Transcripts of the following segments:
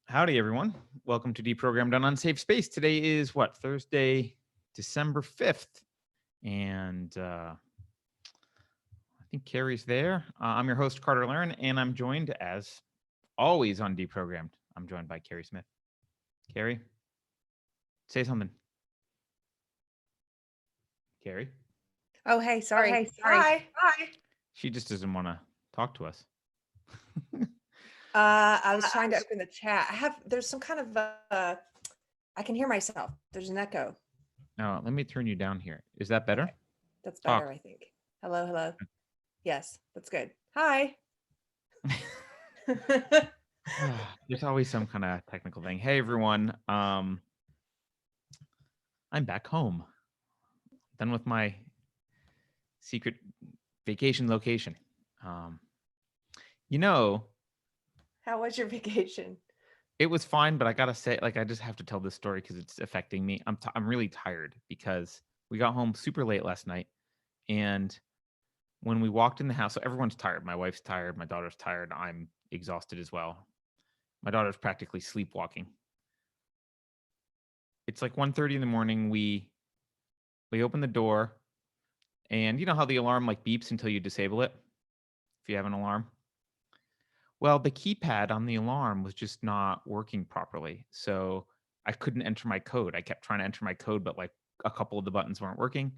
Howdy, everyone. Welcome to Deprogrammed on Unsafe Space. Today is what? Thursday, December 5th. And I think Keri's there. I'm your host, Carter Laren, and I'm joined, as always, on Deprogrammed. I'm joined by Keri Smith. Keri, say something. Keri? Oh, hey, sorry. Hi. She just doesn't want to talk to us. I was trying to open the chat. There's some kind of, I can hear myself. There's an echo. No, let me turn you down here. Is that better? Okay. That's better, Talk. I think. Hello. Yes, that's good. Hi. There's always some kind of technical thing. Hey, everyone. I'm back home. Done with my secret vacation location. How was your vacation? It was fine, but I gotta say, I just have to tell this story because it's affecting me. I'm really tired because we got home super late last night, and when we walked in the house, so everyone's tired. My wife's tired. My daughter's tired. I'm exhausted as well. My daughter's practically sleepwalking. It's like 1:30 in the morning. We open the door, and you know how the alarm beeps until you disable it if you have an alarm. Well, the keypad on the alarm was just not working properly. So I couldn't enter my code. I kept trying to enter my code, but a couple of the buttons weren't working.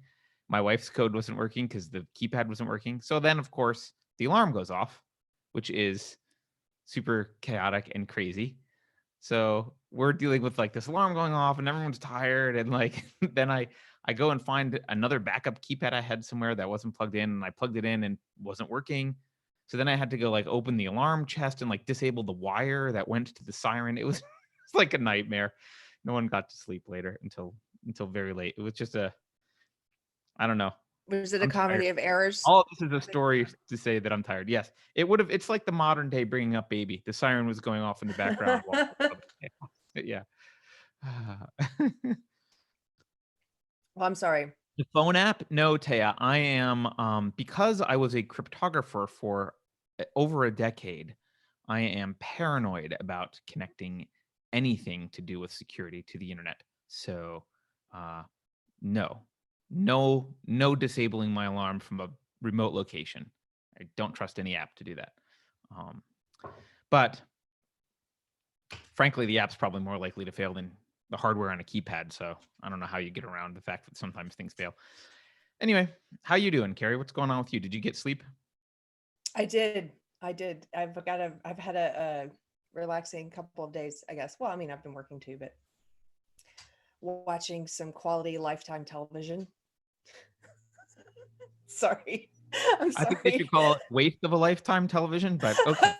My wife's code wasn't working because the keypad wasn't working. So then, of course, the alarm goes off, which is super chaotic and crazy. So we're dealing with this alarm going off and everyone's tired. And then I go and find another backup keypad I had somewhere that wasn't plugged in, and I plugged it in and wasn't working. So then I had to go open the alarm chest and disable the wire that went to the siren. It was it's like a nightmare. No one got to sleep later until very late. It was just I don't know. Was it a I'm comedy tired. of errors? All of this is a story to say that I'm tired. Yes, it would have. It's like the modern day bringing up baby. The siren was going off in the background. Yeah. Well, I'm sorry. The phone app? No, Taya. I am because I was a cryptographer for over a decade. I am paranoid about connecting anything to do with security to the internet. So, no disabling my alarm from a remote location. I don't trust any app to do that. But frankly, the app's probably more likely to fail than the hardware on a keypad. So I don't know how you get around the fact that sometimes things fail. Anyway, how you doing, Keri? What's going on with you? Did you get sleep? I did. I've had a relaxing couple of days, I guess. Well, I mean, I've been working too, but watching some quality Lifetime television. Sorry. I'm sorry. I think they should call it waste of a lifetime television, but okay.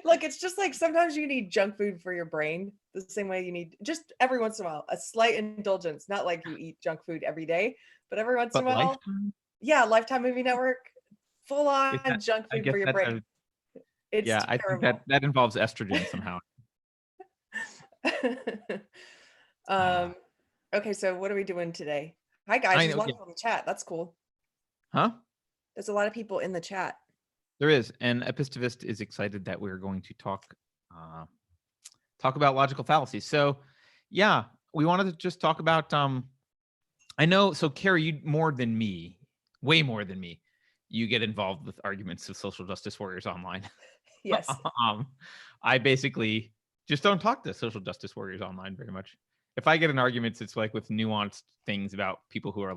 Look, it's just sometimes you need junk food for your brain the same way you need just every once in a while a slight indulgence. Not like you eat junk food every day, but every once in a while. Lifetime? Yeah, Lifetime Movie Network, full on junk food for your brain. It's yeah, terrible. I think that involves estrogen somehow. Okay, so what are we doing today? Hi guys, there's a lot of people in the chat. That's cool. Huh? There's a lot of people in the chat. There is, and Epistivist is excited that we're going to talk about logical fallacies. So, yeah, we wanted to just talk about. I know, so Keri, you more than me, way more than me, you get involved with arguments of social justice warriors online. Yes. I basically just don't talk to social justice warriors online very much. If I get in arguments, it's with nuanced things about people who are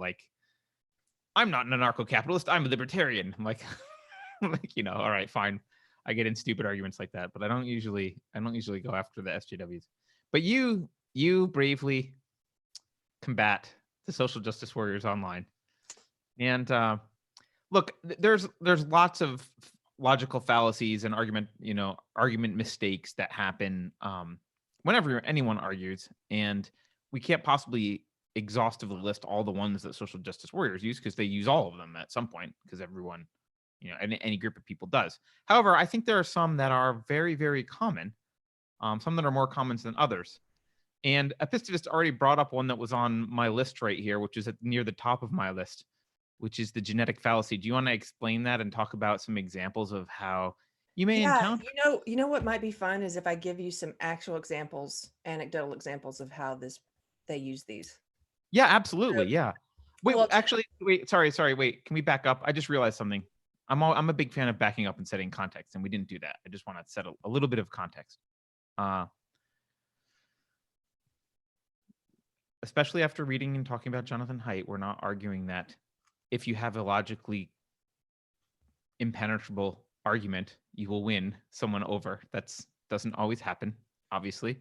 I'm not an anarcho-capitalist, I'm a libertarian. I'm all right, fine. I get in stupid arguments like that, but I don't usually go after the SJWs. But you bravely combat the social justice warriors online. And look, there's lots of logical fallacies and argument mistakes that happen whenever anyone argues, and we can't possibly exhaustively list all the ones that social justice warriors use because they use all of them at some point, because everyone, any group of people does. However, I think there are some that are very, very common, some that are more common than others. And Epistivist already brought up one that was on my list right here, which is near the top of my list, which is the genetic fallacy. Do you want to explain that and talk about some examples of how you may Yeah, encounter. you know what might be fun is if I give you some actual examples, anecdotal examples of how they use these. Yeah, So, absolutely. Yeah. Wait, well, actually, wait. Sorry. Wait. Can we back up? I just realized something. I'm a big fan of backing up and setting context, and we didn't do that. I just want to set a little bit of context. Uh, Especially after reading and talking about Jonathan Haidt, we're not arguing that if you have a logically impenetrable argument, you will win someone over. That's doesn't always happen, obviously.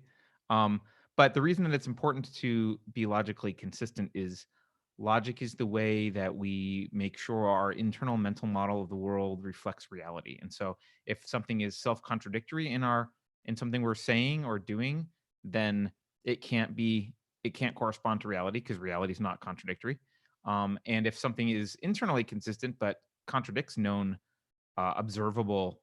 Um, but the reason that it's important to be logically consistent is logic is the way that we make sure our internal mental model of the world reflects reality. And so if something is self-contradictory in something we're saying or doing, then it can't be it can't correspond to reality because reality is not contradictory. And if something is internally consistent but contradicts known observable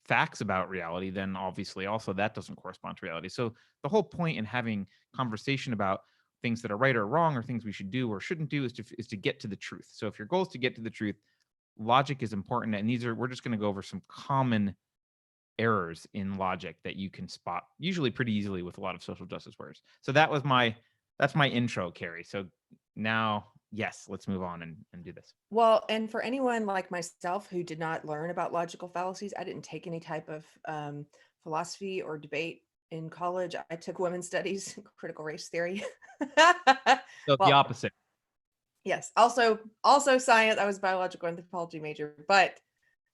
facts about reality, then obviously also that doesn't correspond to reality. So the whole point in having conversation about things that are right or wrong or things we should do or shouldn't do is to get to the truth. So if your goal is to get to the truth, logic is important. And we're just going to go over some common errors in logic that you can spot usually pretty easily with a lot of social justice warriors. So that's my intro, Keri. So now, yes, let's move on and do this. well, and for anyone like myself who did not learn about logical fallacies, I didn't take any type of philosophy or debate in college. I took women's studies, critical race theory. So the Well, opposite. yes, also science. I was a biological anthropology major, but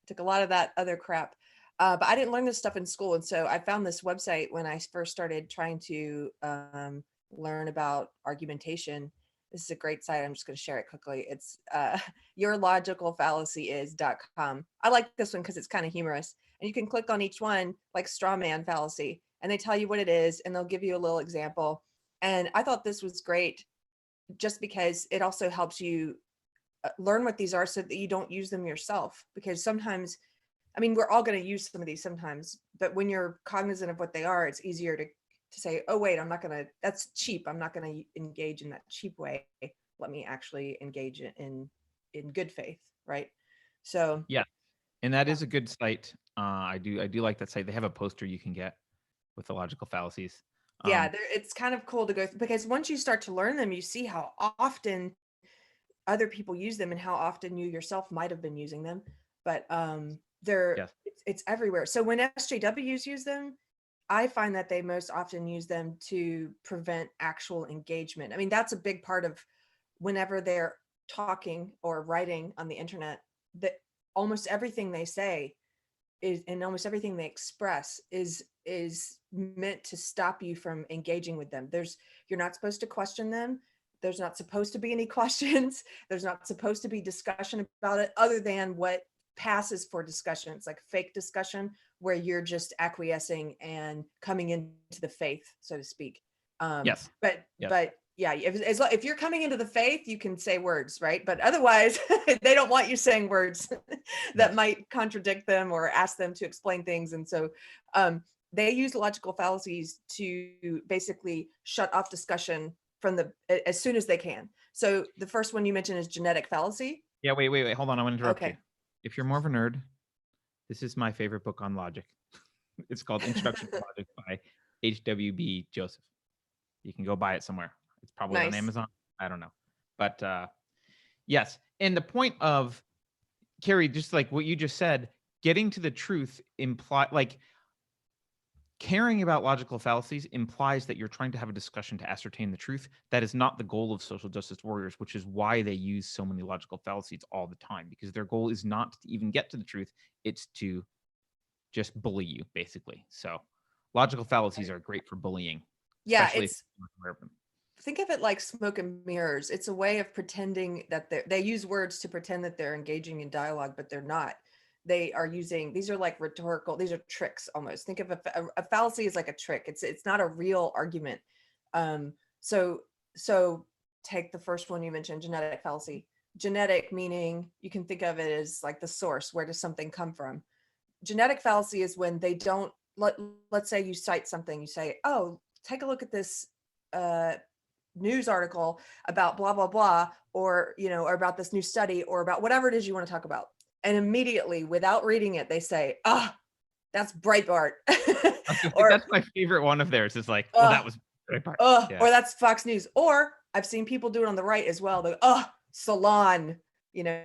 took a lot of that other crap. But I didn't learn this stuff in school, and so I found this website when I first started trying to learn about argumentation. This is a great site. I'm just going to share it quickly. It's yourlogicalfallacyis.com. I like this one because it's kind of humorous, and you can click on each one, like straw man fallacy, and they tell you what it is, and they'll give you a little example. And I thought this was great, just because it also helps you learn what these are so that you don't use them yourself. Because sometimes, I mean, we're all going to use some of these sometimes, but when you're cognizant of what they are, it's easier to say, oh, wait, I'm not going to, that's cheap. I'm not going to engage in that cheap way. Let me actually engage in good faith. Right. So, Yeah. And that is a good site. I do like that site. They have a poster you can get with the logical fallacies. yeah, it's kind of cool to go through, because once you start to learn them, you see how often other people use them and how often you yourself might have been using them. But Yes. it's everywhere. So when SJWs use them, I find that they most often use them to prevent actual engagement. I mean, that's a big part of whenever they're talking or writing on the internet, that almost everything they say is, and almost everything they express is meant to stop you from engaging with them. You're not supposed to question them. There's not supposed to be any questions. There's not supposed to be discussion about it other than what passes for discussion. It's like fake discussion where you're just acquiescing and coming into the faith, so to speak. Yes. But Yes. yeah, if you're coming into the faith, you can say words, right? But otherwise, they don't want you saying words that Yes. might contradict them or ask them to explain things. And so they use logical fallacies to basically shut off discussion from as soon as they can. So the first one you mentioned is genetic fallacy. Yeah. Wait. Hold on. I want to interrupt you. Okay. If you're more of a nerd, this is my favorite book on logic. It's called Introduction to Logic by HWB Joseph. You can go buy it somewhere. It's probably on Nice. Amazon. I don't know. But yes. And the point of Keri, just like what you just said, getting to the truth caring about logical fallacies implies that you're trying to have a discussion to ascertain the truth. That is not the goal of social justice warriors, which is why they use so many logical fallacies all the time, because their goal is not to even get to the truth. It's to just bully you, basically. So logical fallacies are great for bullying. Yeah, Especially if you're aware of them. think of it like smoke and mirrors. It's a way of pretending that they use words to pretend that they're engaging in dialogue, but they're not. They are using, these are like rhetorical, these are tricks almost. Think of a fallacy as like a trick. It's not a real argument. So take the first one you mentioned, genetic fallacy. Genetic meaning you can think of it as like the source. Where does something come from? Genetic fallacy is when they don't, let's say you cite something, you say, oh, take a look at this news article about blah, blah, blah, or, or about this new study or about whatever it is you want to talk about. And immediately, without reading it, they say, that's Breitbart. That's my favorite one of theirs. Is like, well, that was Breitbart. Yeah. Or that's Fox News. Or I've seen people do it on the right as well. They Salon, Yeah.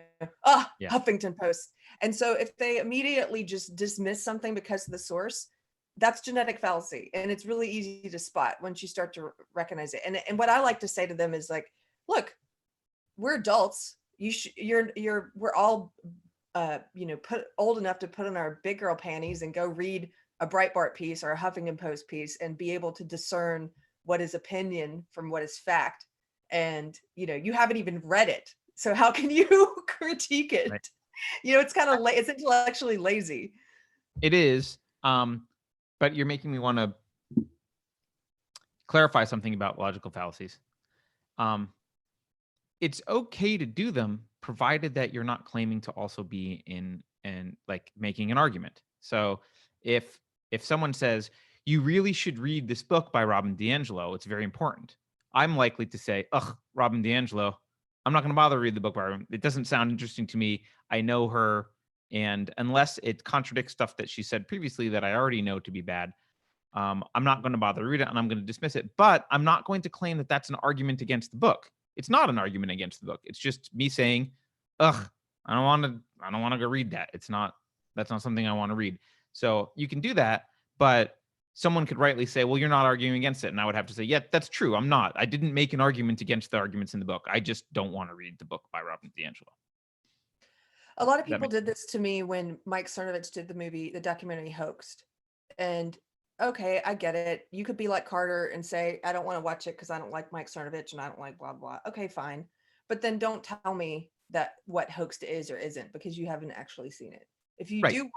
Huffington Post. And so if they immediately just dismiss something because of the source, that's genetic fallacy. And it's really easy to spot once you start to recognize it. And what I like to say to them is like, look, we're adults. We're all old enough to put on our big girl panties and go read a Breitbart piece or a Huffington Post piece and be able to discern what is opinion from what is fact. And you haven't even read it, so how can you critique it? Right. It's kind of it's intellectually lazy. It is, but you're making me want to clarify something about logical fallacies. It's okay to do them, provided that you're not claiming to also be in and like making an argument. So if someone says you really should read this book by Robin DiAngelo, it's very important, I'm likely to say, ugh, Robin DiAngelo, I'm not going to bother to read the book by her. It doesn't sound interesting to me. I know her, and unless it contradicts stuff that she said previously that I already know to be bad, I'm not going to bother to read it, and I'm going to dismiss it. But I'm not going to claim that that's an argument against the book. It's not an argument against the book. It's just me saying, ugh, I don't want to go read that. That's not something I want to read. So you can do that, but someone could rightly say, well, you're not arguing against it. And I would have to say, yeah, that's true. I'm not. I didn't make an argument against the arguments in the book. I just don't want to read the book by Robin DiAngelo. A lot of people did this to me when Mike Cernovich did the documentary Hoaxed. And okay, I get it. You could be like Carter and say, I don't want to watch it because I don't like Mike Cernovich and I don't like blah, blah. Okay, fine. But then don't tell me that what Hoaxed is or isn't, because you haven't actually seen it. If you do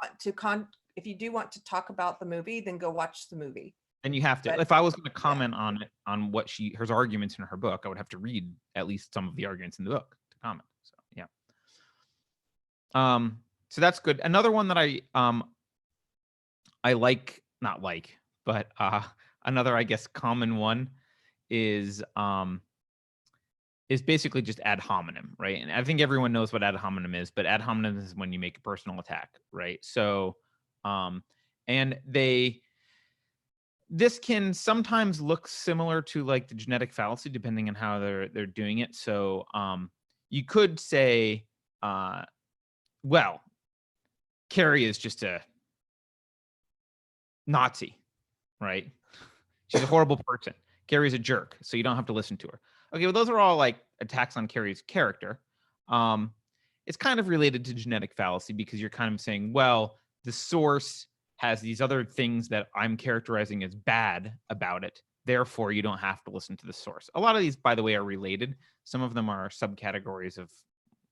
want to talk about the movie, then go watch the movie. And you have to. If I was going to comment on it, on what her arguments in her book, I would have to read at least some of the arguments in the book to comment. So yeah. So that's good. Another one that I like, not like, but another, I guess, common one is basically just ad hominem, right? And I think everyone knows what ad hominem is, but ad hominem is when you make a personal attack, right? So, and this can sometimes look similar to like the genetic fallacy, depending on how they're doing it. So, you could say, well, Keri is just a Nazi, right? She's a horrible person. Keri's a jerk, so you don't have to listen to her. Okay, well, those are all like attacks on Keri's character. It's kind of related to genetic fallacy because you're kind of saying, well, the source has these other things that I'm characterizing as bad about it. Therefore, you don't have to listen to the source. A lot of these, by the way, are related. Some of them are subcategories of,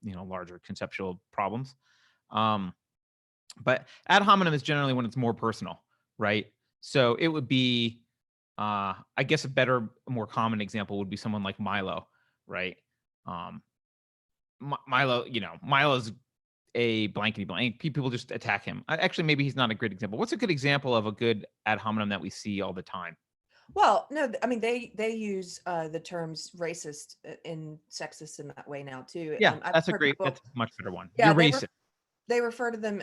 larger conceptual problems. But ad hominem is generally when it's more personal, right? So it would be, I guess a better, more common example would be someone like Milo, right? Milo, Milo's a blankety blank. People just attack him. Actually, maybe he's not a great example. What's a good example of a good ad hominem that we see all the time? Well, no, I mean, they use the terms racist and sexist in that way now too. Yeah, that's a much better one. Yeah, You're racist. They refer to them,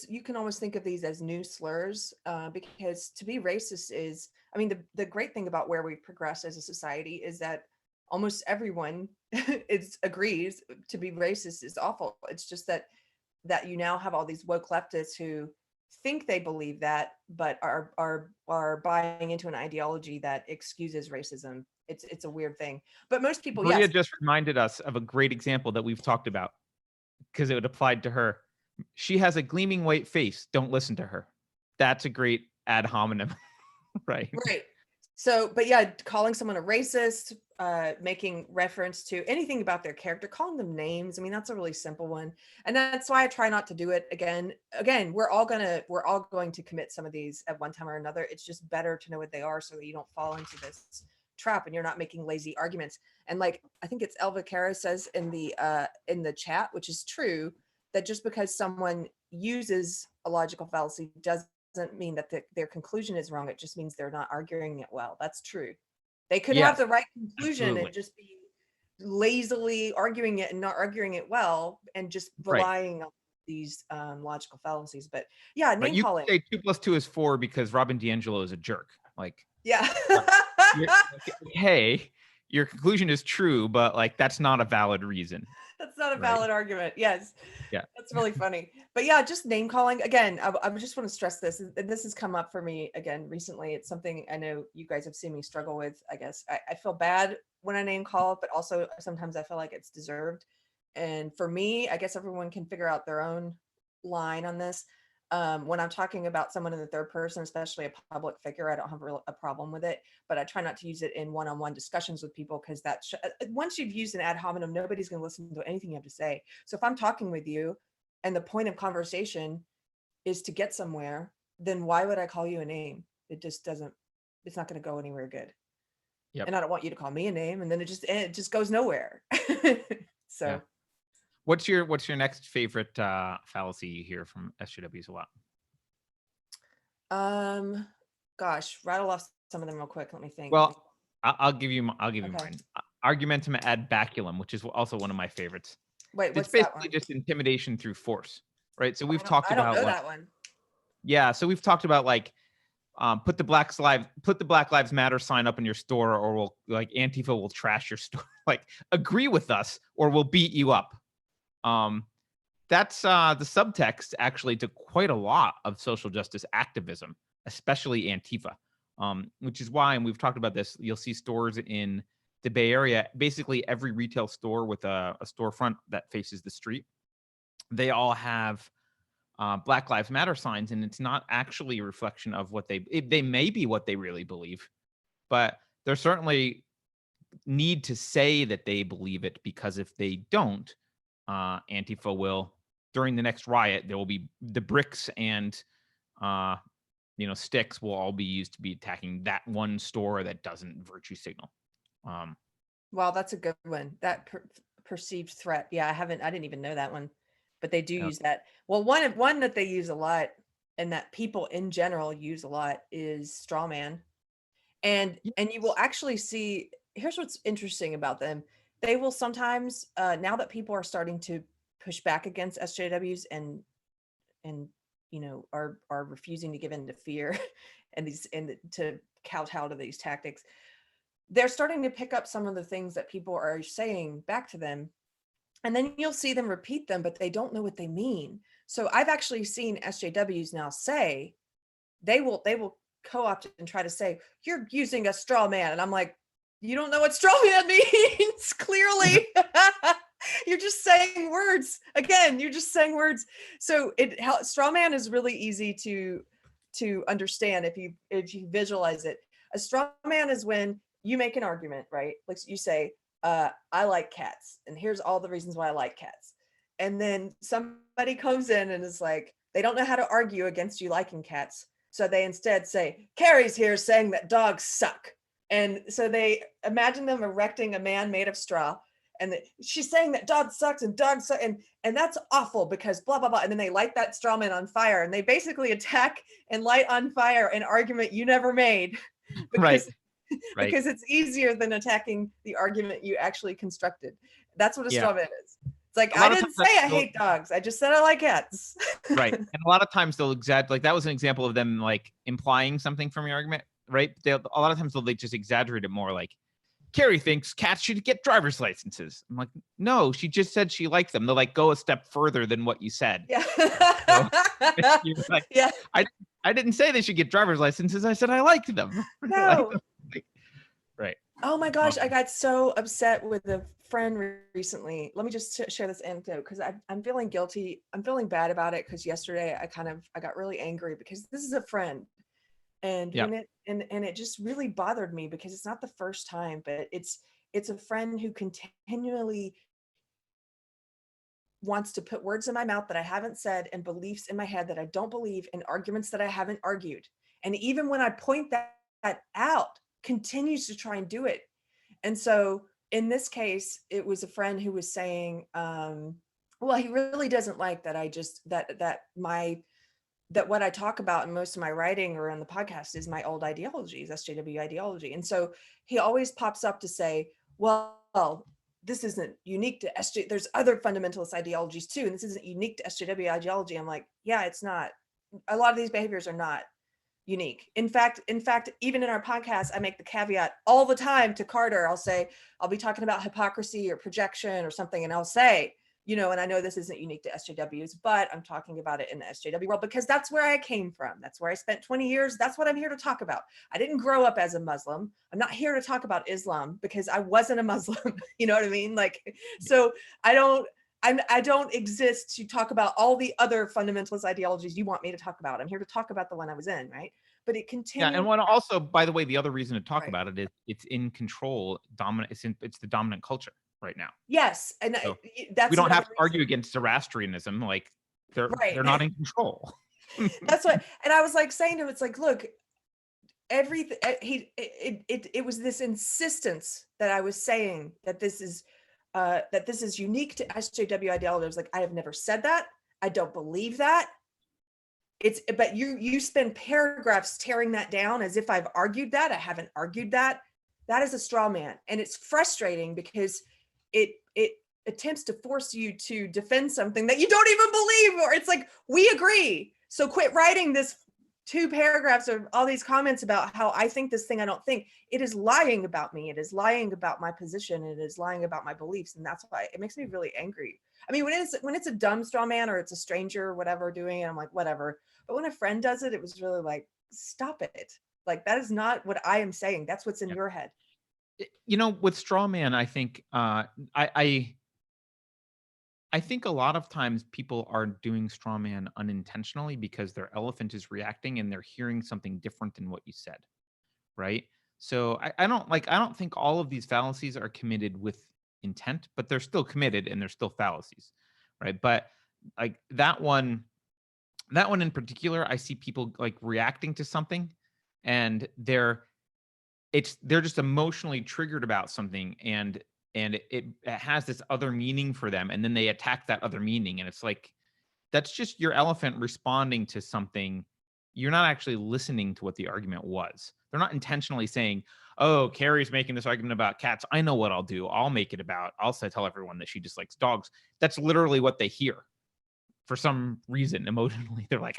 you can almost think of these as new slurs, because to be racist is, I mean, the great thing about where we progress as a society is that almost everyone agrees to be racist is awful. It's just that you now have all these woke leftists who think they believe that, but are buying into an ideology that excuses racism. It's a weird thing. But most people, Maria just reminded us of a great example that we've talked about because it applied to her. She has a gleaming white face. Don't listen to her. That's a great ad hominem, right? Right. So, but yeah, calling someone a racist, making reference to anything about their character, calling them names. I mean, that's a really simple one. And that's why I try not to do it again. Again, we're all going to commit some of these at one time or another. It's just better to know what they are so that you don't fall into this trap and you're not making lazy arguments. And like, I think it's Elva Kara says in the chat, which is true, that just because someone uses a logical fallacy doesn't mean that their conclusion is wrong. It just means they're not arguing it well. That's true. They could have the right conclusion and just be lazily arguing it and not arguing it well and just relying on these logical fallacies. But yeah, Right. name You calling. say 2 + 2 is 4 because Robin DiAngelo is a jerk. Like, Yeah. you're, hey, your conclusion is true, but like that's not a valid reason. That's not a Right. valid argument. Yes. Yeah. That's really funny. But yeah, just name calling. Again, I just want to stress this. And this has come up for me again recently. It's something I know you guys have seen me struggle with, I guess. I feel bad when I name call, but also sometimes I feel like it's deserved. And for me, I guess everyone can figure out their own line on this. When I'm talking about someone in the third person, especially a public figure, I don't have a problem with it, but I try not to use it in one-on-one discussions with people because once you've used an ad hominem, nobody's going to listen to anything you have to say. So if I'm talking with you and the point of conversation is to get somewhere, then why would I call you a name? It just doesn't, it's not going to go anywhere good. Yep. And I don't want you to call me a name, and then it just goes nowhere. So. Yeah. What's your next favorite fallacy you hear from SJWs a lot? Gosh, rattle off some of them real quick. Let me think. Well, I'll give you Okay. mine. Argumentum ad baculum, which is also one of my favorites. Wait, what's It's that basically one? just intimidation through force, right? So we've talked I don't about know like, that one. yeah. So we've talked about like, put the Black Lives Matter sign up in your store, or we'll like Antifa will trash your store. Like, agree with us, or we'll beat you up. That's the subtext actually to quite a lot of social justice activism, especially Antifa, which is why, and we've talked about this, you'll see stores in the Bay Area, basically every retail store with a storefront that faces the street, they all have Black Lives Matter signs, and it's not actually a reflection of what they may be what they really believe, but they're certainly need to say that they believe it, because if they don't, Antifa will, during the next riot, there will be the bricks and sticks will all be used to be attacking that one store that doesn't virtue signal. Wow, that's a good one. That perceived threat. Yeah, I didn't even know that one, but they do use that. Well, one that they use a lot, and that people in general use a lot, is straw man. And you will actually see, here's what's interesting about them. They will sometimes, now that people are starting to push back against SJWs and are refusing to give in to fear and to kowtow to these tactics, they're starting to pick up some of the things that people are saying back to them. And then you'll see them repeat them, but they don't know what they mean. So I've actually seen SJWs now say, they will co-opt and try to say, you're using a straw man. And I'm like, you don't know what straw man means, clearly. You're just saying words. Again, you're just saying words. So straw man is really easy to understand if you visualize it. A straw man is when you make an argument, right? Like you say, I like cats, and here's all the reasons why I like cats. And then somebody comes in and is like, they don't know how to argue against you liking cats. So they instead say, Keri's here saying that dogs suck. And so they imagine them erecting a man made of straw. And she's saying that dogs suck and dogs suck. And that's awful because blah, blah, blah. And then they light that straw man on fire. And they basically attack and light on fire an argument you never made. Because, right. Because it's easier than attacking the argument you actually constructed. That's what a straw man is. It's like, I didn't say I hate dogs. I just said I like cats. Right. And a lot of times they'll like that was an example of them like implying something from your argument, right? A lot of times they'll just exaggerate it more, like, Keri thinks cats should get driver's licenses. I'm like, no, she just said she liked them. They'll like go a step further than what you said. Yeah. So, like, yeah. I didn't say they should get driver's licenses. I said I liked them. No. Like, right. Oh my gosh, I got so upset with a friend recently. Let me just share this anecdote because I'm feeling guilty. I'm feeling bad about it because yesterday I got really angry because this is a friend, and when it just really bothered me because it's not the first time, but it's a friend who continually wants to put words in my mouth that I haven't said and beliefs in my head that I don't believe and arguments that I haven't argued. And even when I point that out, continues to try and do it. And so in this case, it was a friend who was saying, well, he really doesn't like that I just that what I talk about in most of my writing or on the podcast is my old ideologies, SJW ideology. And so he always pops up to say, well, this isn't unique to SJ. There's other fundamentalist ideologies too, and this isn't unique to SJW ideology. I'm like, yeah, it's not. A lot of these behaviors are not unique. In fact, even in our podcast, I make the caveat all the time to Carter. I'll say, I'll be talking about hypocrisy or projection or something, and I'll say, you know, and I know this isn't unique to SJWs, but I'm talking about it in the SJW world because that's where I came from. That's where I spent 20 years. That's what I'm here to talk about. I didn't grow up as a Muslim. I'm not here to talk about Islam because I wasn't a Muslim. You know what I mean? Like, so I don't exist to talk about all the other fundamentalist ideologies you want me to talk about. I'm here to talk about the one I was in, right? But it continues. Yeah, and one also, by the way, the other reason to talk Right. about it is it's in control, dominant. It's the dominant culture right now. Yes, and So that's we don't have to another argue reason. against Zoroastrianism. Like they're Right. not in control. That's what, and I was like saying to him, it's like, look, everything it was this insistence that I was saying that this is unique to SJW ideology. I was like, I have never said that. I don't believe that. But you spend paragraphs tearing that down as if I've argued that. I haven't argued that. That is a straw man, and it's frustrating because it attempts to force you to defend something that you don't even believe, or it's like, we agree, so quit writing this 2 paragraphs of all these comments about how I think this thing I don't think. It is lying about me. It is lying about my position. It is lying about my beliefs, and that's why it makes me really angry. I mean, when it's a dumb straw man or it's a stranger or whatever doing it, I'm like, whatever. But when a friend does it, it was really like, stop it. Like, that is not what I am saying. That's what's in your head. You know, with straw man, I think I think a lot of times people are doing straw man unintentionally because their elephant is reacting and they're hearing something different than what you said, right? So I don't think all of these fallacies are committed with intent, but they're still committed and they're still fallacies, right? But like that one in particular, I see people like reacting to something and they're just emotionally triggered about something, and it has this other meaning for them, and then they attack that other meaning, and it's like, that's just your elephant responding to something. You're not actually listening to what the argument was. They're not intentionally saying, oh, Keri's making this argument about cats. I know what I'll do. I'll make it about, I'll tell everyone that she dislikes dogs. That's literally what they hear. For some reason, emotionally, they're like,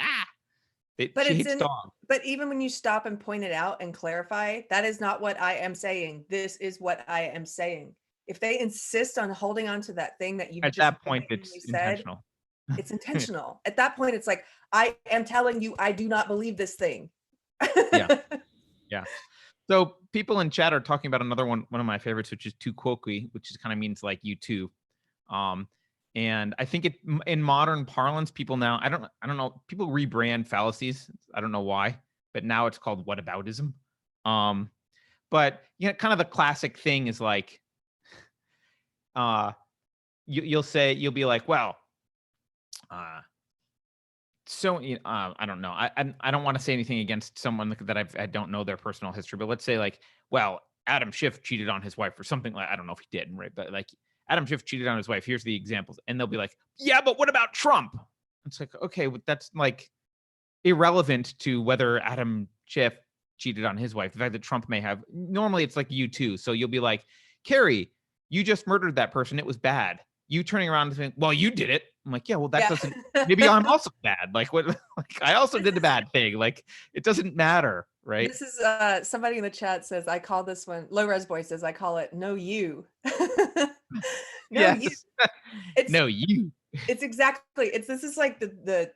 she hates dogs. But even when you stop and point it out and clarify, that is not what I am saying. This is what I am saying. If they insist on holding on to that thing that you've At just that point, blatantly it's said, intentional. it's intentional. At that point, it's like, I am telling you, I do not believe this thing. Yeah. Yeah. So people in chat are talking about another one of my favorites, which is tu quoque, which is kind of means like you too. And I think in modern parlance, people now, I don't know, people rebrand fallacies. I don't know why, but now it's called whataboutism. But you know, kind of the classic thing is like, you'll be like, well, so I don't know. I don't want to say anything against someone that I don't know their personal history, but let's say like, well, Adam Schiff cheated on his wife or something like, I don't know if he did, right? But like Adam Schiff cheated on his wife. Here's the examples. And they'll be like, yeah, but what about Trump? It's like, okay, well, that's like irrelevant to whether Adam Schiff cheated on his wife. The fact that Trump may have, normally it's like you too. So you'll be like, Keri, you just murdered that person. It was bad. You turning around and saying, well, you did it. I'm like, yeah, well, that doesn't, maybe I'm also bad. Like what, like I also did the bad thing. Like it doesn't matter. Right. This is somebody in the chat says, I call this one, low res boy says, I call it no you. No, you. It's no you. It's exactly, this is like the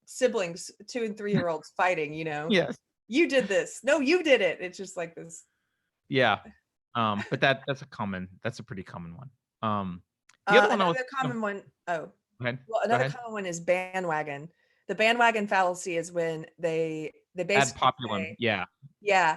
siblings, 2 and 3 year olds fighting, you know. Yes. You did this. No, you did it. It's just like this. Yeah. But that's a pretty common one. The other one another common one. Oh, go ahead. Well, another common one is bandwagon. The bandwagon fallacy is when they basically ad populum. say, Yeah.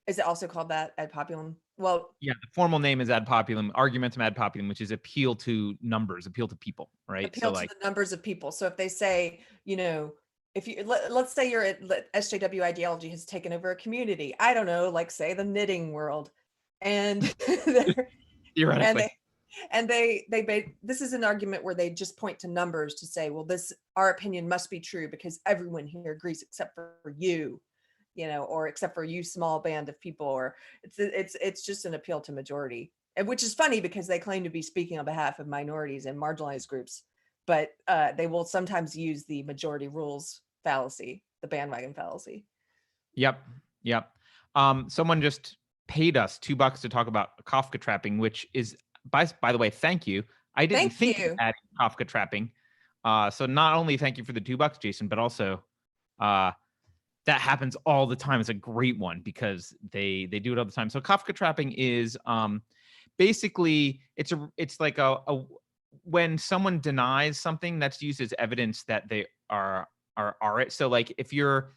Is it also called that, ad populum? Well, yeah, the formal name is ad populum, argumentum ad populum, which is appeal to numbers, appeal to people, right? Appeal to the numbers of people. So if they say, you know, if you let's say you're at SJW ideology has taken over a community, I don't know, like say the knitting world, and theoretically, and they this is an argument where they just point to numbers to say, well, our opinion must be true because everyone here agrees except for you, you know, or except for you small band of people, or it's just an appeal to majority. And which is funny because they claim to be speaking on behalf of minorities and marginalized groups, but they will sometimes use the majority rules fallacy, the bandwagon fallacy. Yep. Someone just paid us $2 to talk about Kafka trapping, which is, by the way, thank you. I didn't think of adding Kafka trapping. So not only thank you for the $2, Jason, but also that happens all the time. It's a great one because they do it all the time. So Kafka trapping is basically it's like a when someone denies something, that's used as evidence that they are it. So like if you're,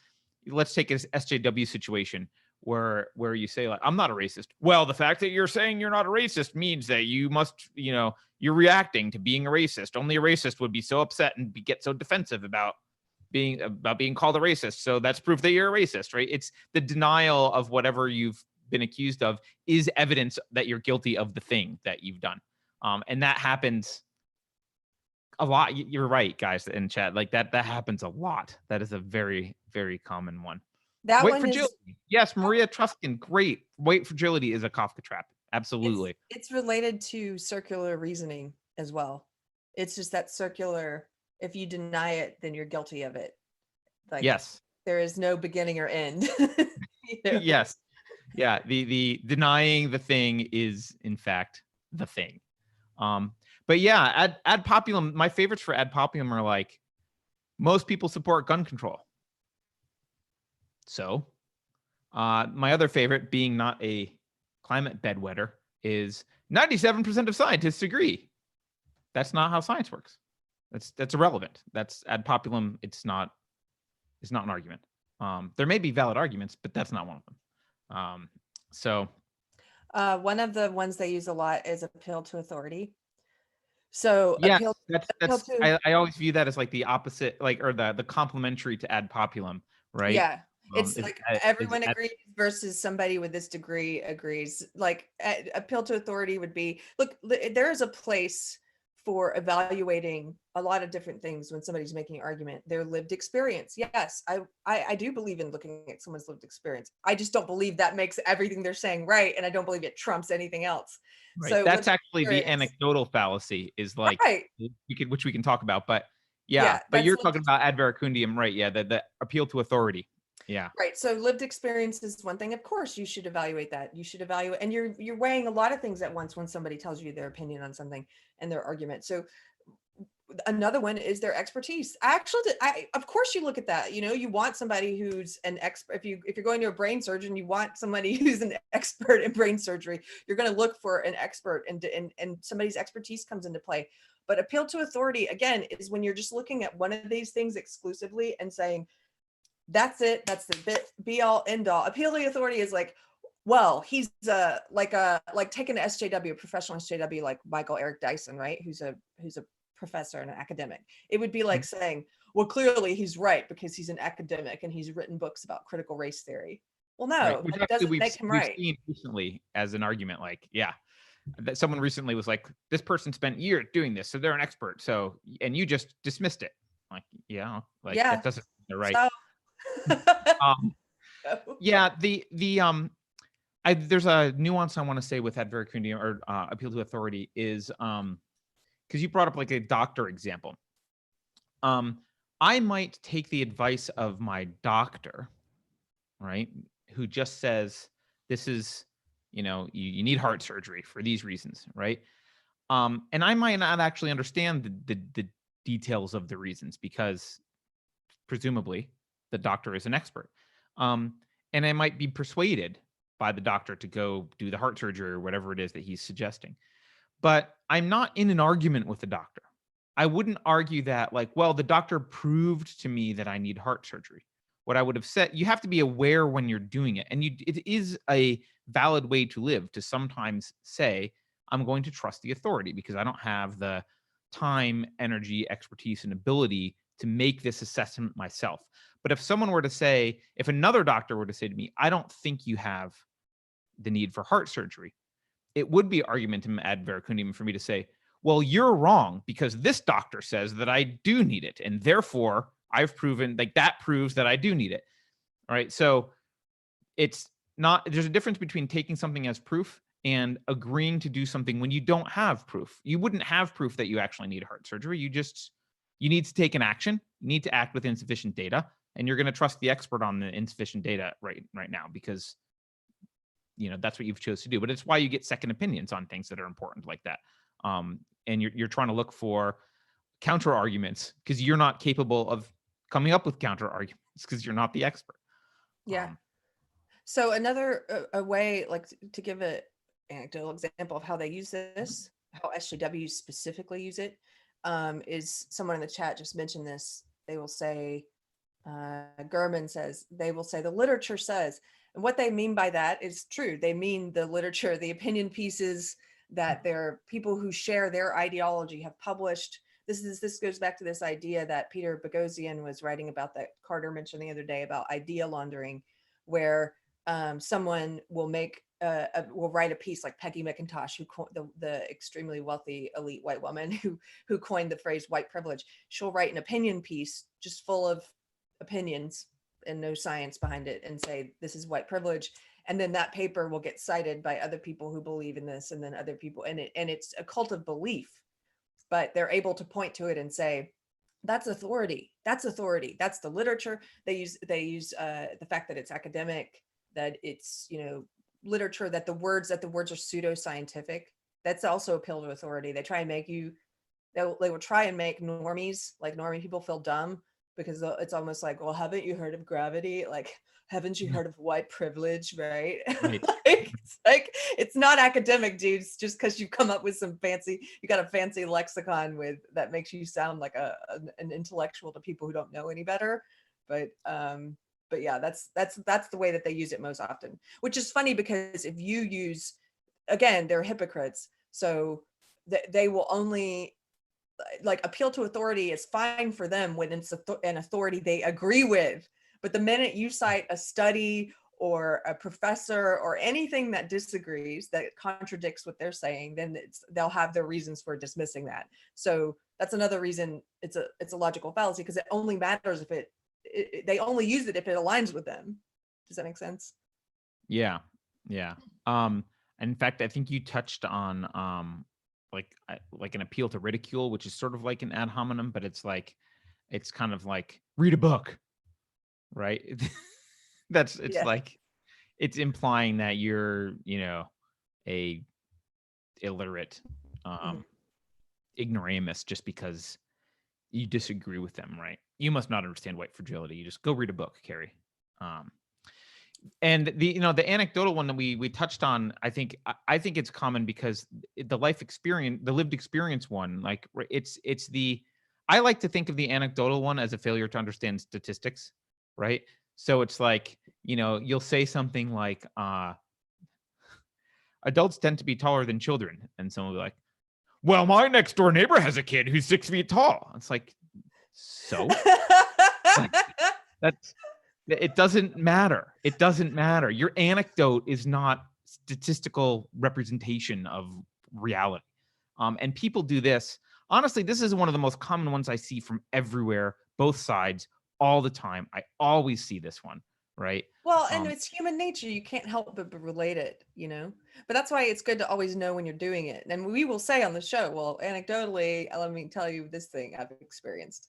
let's take an SJW situation where you say like, I'm not a racist. Well, the fact that you're saying you're not a racist means that you must, you're reacting to being a racist. Only a racist would be so upset and get so defensive about being called a racist. So that's proof that you're a racist, right? It's the denial of whatever you've been accused of is evidence that you're guilty of the thing that you've done. And that happens a lot. You're right, guys in chat. Like that happens a lot. That is a very, very common one. Wait fragility. Yes, Maria Truskin. Great. Wait fragility is a Kafka trap. Absolutely. It's related to circular reasoning as well. It's just that circular, if you deny it, then you're guilty of it. Like, yes. There is no beginning or end. Yes. Yeah. The denying the thing is in fact the thing. But yeah, ad populum, my favorites for ad populum are like, most people support gun control. So my other favorite, being not a climate bedwetter, is 97% of scientists agree. That's not how science works. That's irrelevant. That's ad populum. It's not an argument. There may be valid arguments, but that's not one of them. So one of the ones they use a lot is appeal to authority. So yeah, I always view that as like the opposite, like, or the complementary to ad populum, right? Yeah. It's like everyone agrees versus somebody with this degree agrees. Like appeal to authority would be, look, there is a place for evaluating a lot of different things when somebody's making an argument. Their lived experience. Yes, I do believe in looking at someone's lived experience. I just don't believe that makes everything they're saying right, and I don't believe it trumps anything else. Right. So that's actually the anecdotal fallacy, is like, right. which we can talk about, but yeah but you're talking about ad veracundium, right? Yeah, the appeal to authority. Yeah. Right. So lived experience is one thing. Of course, you should evaluate that. You should evaluate, and you're weighing a lot of things at once when somebody tells you their opinion on something and their argument. So another one is their expertise. Of course, you look at that. You want somebody who's an expert. If you're going to a brain surgeon, you want somebody who's an expert in brain surgery. You're going to look for an expert, and somebody's expertise comes into play. But appeal to authority, again, is when you're just looking at one of these things exclusively and saying, that's it. That's the be all end all. Appeal to authority is like, well, he's like taking an SJW, professional SJW, like Michael Eric Dyson, right? Who's a professor and an academic. It would be like saying, well, clearly he's right because he's an academic and he's written books about critical race theory. Well, no, right. That doesn't make him right. We've seen recently as an argument, like, yeah, that someone recently was like, this person spent years doing this, so they're an expert. So, and you just dismissed it. Like, yeah, like that doesn't they're right. So, yeah, there's a nuance I want to say with ad veracundium or appeal to authority is because you brought up like a doctor example. I might take the advice of my doctor, right, who just says this is, you need heart surgery for these reasons, right? And I might not actually understand the details of the reasons because presumably the doctor is an expert. And I might be persuaded by the doctor to go do the heart surgery or whatever it is that he's suggesting. But I'm not in an argument with the doctor. I wouldn't argue that like, well, the doctor proved to me that I need heart surgery. What I would have said, you have to be aware when you're doing it. And it is a valid way to live to sometimes say, I'm going to trust the authority because I don't have the time, energy, expertise, and ability to make this assessment myself. But if someone were to say, if another doctor were to say to me, I don't think you have the need for heart surgery, it would be argumentum ad veracundium for me to say, well, you're wrong because this doctor says that I do need it. And therefore I've proven like that proves that I do need it. All right. So it's not, there's a difference between taking something as proof and agreeing to do something when you don't have proof. You wouldn't have proof that you actually need heart surgery. You need to take an action. You need to act with insufficient data, and you're going to trust the expert on the insufficient data right now because that's what you've chose to do. But it's why you get second opinions on things that are important like that. And you're trying to look for counter arguments because you're not capable of coming up with counter arguments because you're not the expert. Yeah. So another a way, like, to give an anecdotal example of how they use this, how SJWs specifically use it, is someone in the chat just mentioned this. They will say, Gurman says, they will say the literature says, and what they mean by that is true. They mean the literature, the opinion pieces that their people who share their ideology have published. This goes back to this idea that Peter Boghossian was writing about, that Carter mentioned the other day, about idea laundering, where someone will will write a piece, like Peggy McIntosh, the extremely wealthy elite white woman who coined the phrase white privilege. She'll write an opinion piece just full of opinions and no science behind it, and say this is white privilege, and then that paper will get cited by other people who believe in this, and then other people, and it's a cult of belief, but they're able to point to it and say that's authority, that's the literature. They use the fact that it's academic, that it's literature, that the words are pseudoscientific. That's also appeal to authority. They try and make they will try and make normies, like normie people, feel dumb, because it's almost like, well, haven't you heard of gravity? Like, haven't you heard of white privilege, right? Right. It's not academic, dudes, just because you come up with you got a fancy lexicon that makes you sound like an intellectual to people who don't know any better. But yeah, that's the way that they use it most often, which is funny, because if you use, again, they're hypocrites. So they will only, like, appeal to authority is fine for them when it's an authority they agree with. But the minute you cite a study or a professor or anything that disagrees, that contradicts what they're saying, then they'll have their reasons for dismissing that. So that's another reason it's a logical fallacy, because it only matters if they only use it if it aligns with them. Does that make sense? Yeah. In fact, I think you touched on like an appeal to ridicule, which is sort of like an ad hominem, but it's kind of like read a book, right? Like it's implying that you're a illiterate ignoramus just because you disagree with them, right? You must not understand white fragility. You just go read a book, Keri. And the anecdotal one that we touched on, I think it's common because the lived experience one, like I like to think of the anecdotal one as a failure to understand statistics, right? So it's like, you'll say something like, adults tend to be taller than children, and someone will be like, well, my next door neighbor has a kid who's 6 feet tall. It's like, so it doesn't matter. It doesn't matter. Your anecdote is not statistical representation of reality. And people do this. Honestly, this is one of the most common ones I see from everywhere, both sides, all the time. I always see this one, right? Well, and it's human nature. You can't help but relate it, But that's why it's good to always know when you're doing it. And we will say on the show, well, anecdotally, let me tell you this thing I've experienced,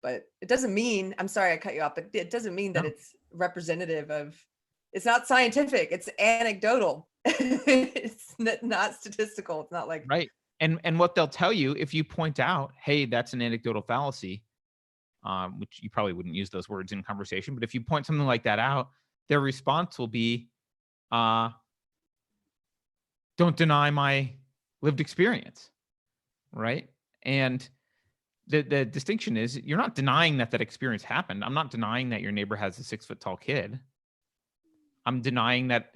But it doesn't mean, I'm sorry I cut you off, but it doesn't mean that it's representative of, it's not scientific, it's anecdotal. It's not statistical. It's not like. Right. And what they'll tell you, if you point out, hey, that's an anecdotal fallacy, which you probably wouldn't use those words in conversation, but if you point something like that out, their response will be, don't deny my lived experience, right? And the distinction is, you're not denying that experience happened. I'm not denying that your neighbor has a 6 foot tall kid. I'm denying that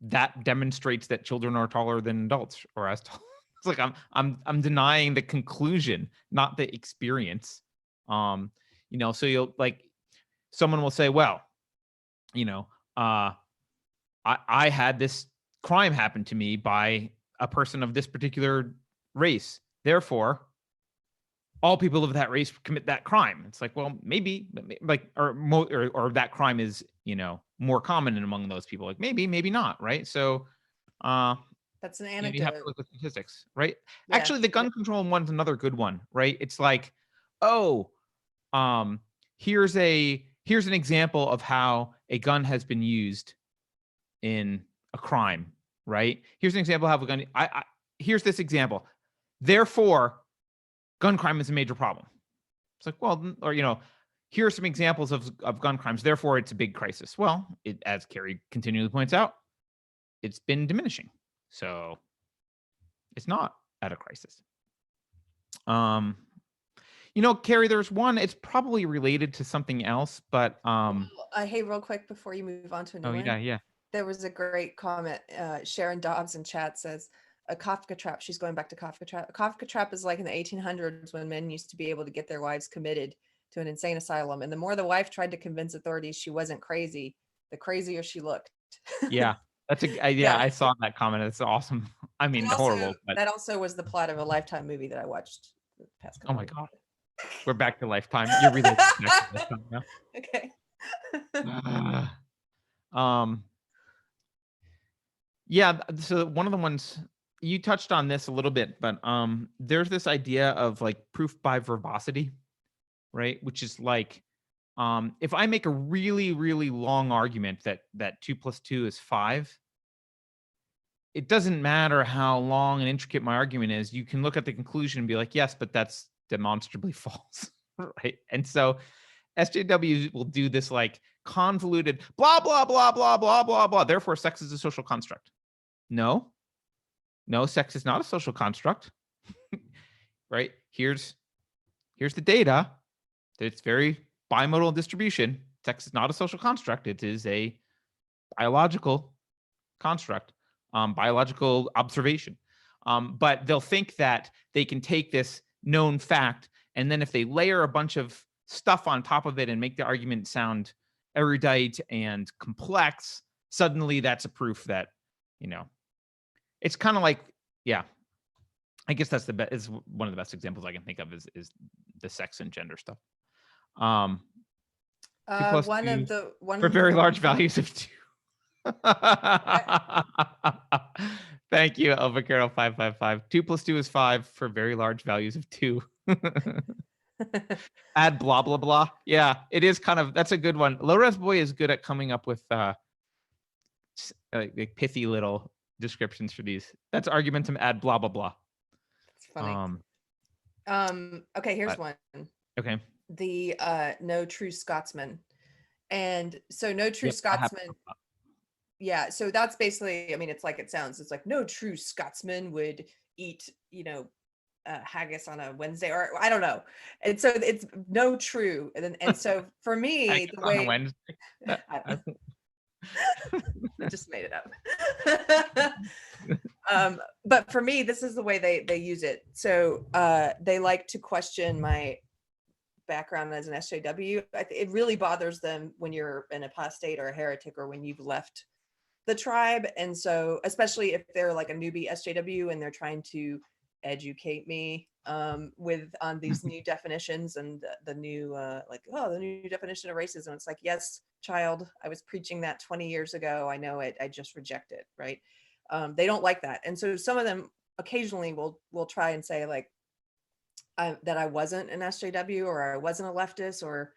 that demonstrates that children are taller than adults or as tall. It's like I'm denying the conclusion, not the experience. So you'll, like, someone will say, well, I had this crime happen to me by a person of this particular race. Therefore, all people of that race commit that crime. It's like, well, maybe, like, or that crime is, more common among those people. Like maybe not, right? So that's an you anecdote. have to look at statistics, right? Yeah. Actually, the gun control one's another good one, right? It's like, oh, here's an example of how a gun has been used in a crime, right? Here's an example of how a gun. Here's this example. Therefore, gun crime is a major problem. It's like, well, or here are some examples of gun crimes. Therefore, it's a big crisis. Well, as Keri continually points out, it's been diminishing. So it's not at a crisis. Keri, there's one, it's probably related to something else, but hey, real quick before you move on to a new one. Yeah. There was a great comment. Sharon Dobbs in chat says, a Kafka trap. She's going back to Kafka trap. A Kafka trap is like in the 1800s when men used to be able to get their wives committed to an insane asylum. And the more the wife tried to convince authorities she wasn't crazy, the crazier she looked. Yeah. That's I saw that comment. It's awesome. I mean, horrible. But that also was the plot of a Lifetime movie that I watched the past couple. Oh my God. We're back to Lifetime. You're related back to Lifetime now. Okay. Yeah, so one of the ones you touched on this a little bit, but there's this idea of like proof by verbosity, right? Which is like if I make a really, really long argument that 2 + 2 is 5, it doesn't matter how long and intricate my argument is. You can look at the conclusion and be like, yes, but that's demonstrably false, right? And so SJWs will do this like convoluted blah, blah, blah, blah, blah, blah, blah. Therefore, sex is a social construct. No, sex is not a social construct, right? Here's the data. It's very bimodal distribution. Sex is not a social construct. It is a biological construct, biological observation. But they'll think that they can take this known fact, and then if they layer a bunch of stuff on top of it and make the argument sound erudite and complex, suddenly that's a proof that, it's kind of like, yeah, I guess that's is one of the best examples I can think of is the sex and gender stuff. 2 + 2 for very large values of 2. Thank you, Elva Carol 555. 2 + 2 is 5 for very large values of 2. Add blah blah blah. Yeah, it is that's a good one. Low Res Boy is good at coming up with like pithy little descriptions for these. That's argumentum add blah blah blah. It's funny. Okay, here's one. Okay. The No True Scotsman. And so No True Scotsman. Yeah, so that's basically, I mean, it's like it sounds. It's like no true Scotsman would eat, haggis on a Wednesday, or I don't know. And so it's no true. And so for me, the way on a I just made it up. But for me, this is the way they use it. So they like to question my background as an SJW. It really bothers them when you're an apostate or a heretic, or when you've left the tribe. And so especially if they're like a newbie SJW and they're trying to educate me on these new definitions and the new the new definition of racism. It's like, yes, child, I was preaching that 20 years ago. I know it. I just reject it. Right. They don't like that. And so some of them occasionally will try and say like that I wasn't an SJW or I wasn't a leftist, or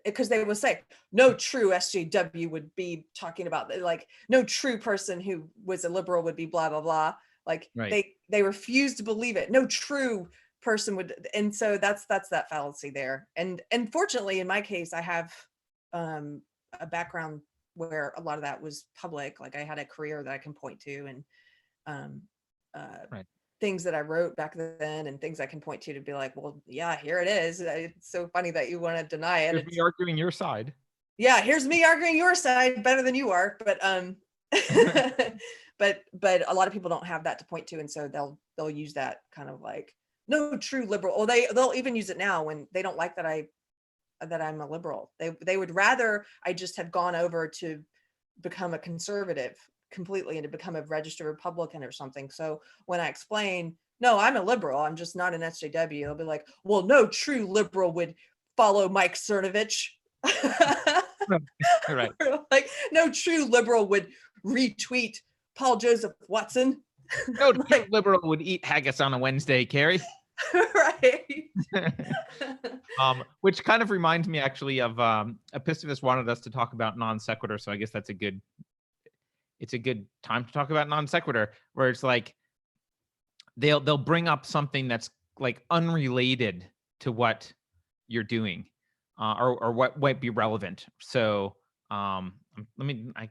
because they will say no true SJW would be talking about, like, no true person who was a liberal would be blah blah blah. Like right. they refuse to believe it. No true person would. And so that's that fallacy there. And fortunately in my case, I have a background where a lot of that was public. Like I had a career that I can point to, and right. things that I wrote back then and things I can point to be like, well, yeah, here it is. It's so funny that you want to deny it. Here's me arguing your side. Yeah, here's me arguing your side better than you are. But but a lot of people don't have that to point to, and so they'll use that kind of like no true liberal. Or they'll even use it now when they don't like that I'm a liberal. They would rather I just had gone over to become a conservative completely and to become a registered Republican or something. So when I explain, no, I'm a liberal, I'm just not an SJW, they'll be like, well, no true liberal would follow Mike Cernovich. Right. Like, no true liberal would retweet Paul Joseph Watson. No true Like, liberal would eat haggis on a Wednesday, Keri. right. Which kind of reminds me actually of Epistovus wanted us to talk about non sequitur, so I guess it's a good time to talk about non sequitur, where it's like they'll bring up something that's like unrelated to what you're doing, or what might be relevant. So I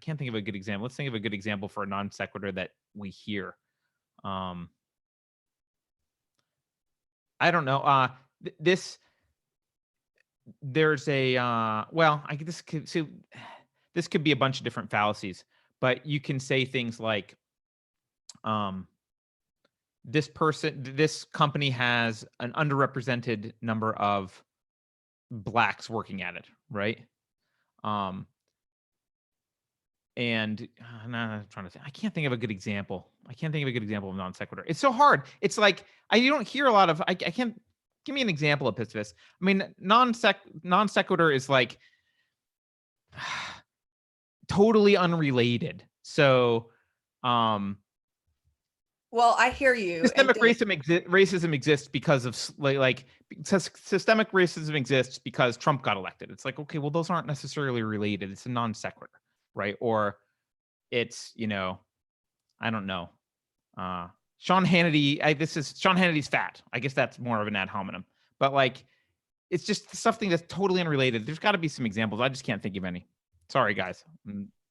can't think of a good example. Let's think of a good example for a non sequitur that we hear. I don't know. There's a well, this could be a bunch of different fallacies, but you can say things like, this company has an underrepresented number of blacks working at it, right? And I'm trying to think. I can't think of a good example. Of non sequitur. It's so hard. It's like you don't hear a lot of. I can't. Give me an example of Epistovus. I mean, non sequitur is like totally unrelated. So, well, I hear you. Systemic racism exists because of systemic racism exists because Trump got elected. It's like, okay, well, those aren't necessarily related. It's a non sequitur, right? Or it's, I don't know. Sean Hannity, Sean Hannity's fat. I guess that's more of an ad hominem. But like, it's just something that's totally unrelated. There's got to be some examples. I just can't think of any. Sorry, guys.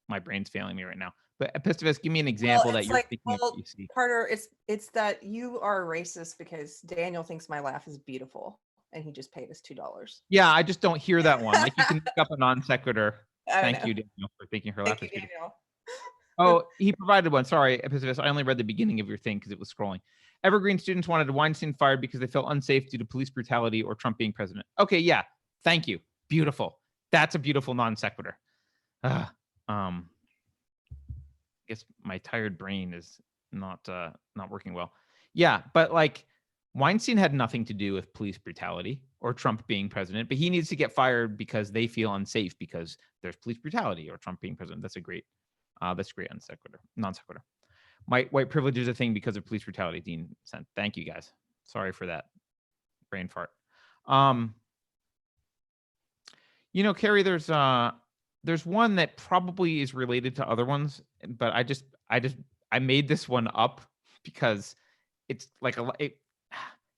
My brain's failing me right now. But Epistovus, give me an example that you're thinking of. You see, Carter, it's that you are racist because Daniel thinks my laugh is beautiful, and he just paid us $2. Yeah, I just don't hear that one. Like, you can look up a non sequitur. Thank you, Daniel, for thinking her laugh is beautiful. Oh, he provided one. Sorry, Epistovus. I only read the beginning of your thing because it was scrolling. Evergreen students wanted Weinstein fired because they felt unsafe due to police brutality or Trump being president. Okay, yeah. Thank you. Beautiful. That's a beautiful non sequitur. I guess my tired brain is not working well. Yeah, but like, Weinstein had nothing to do with police brutality or Trump being president, but he needs to get fired because they feel unsafe because there's police brutality or Trump being president. That's great non sequitur. White privilege is a thing because of police brutality. Dean sent. Thank you, guys. Sorry for that brain fart. Keri, there's one that probably is related to other ones, but I made this one up because it's like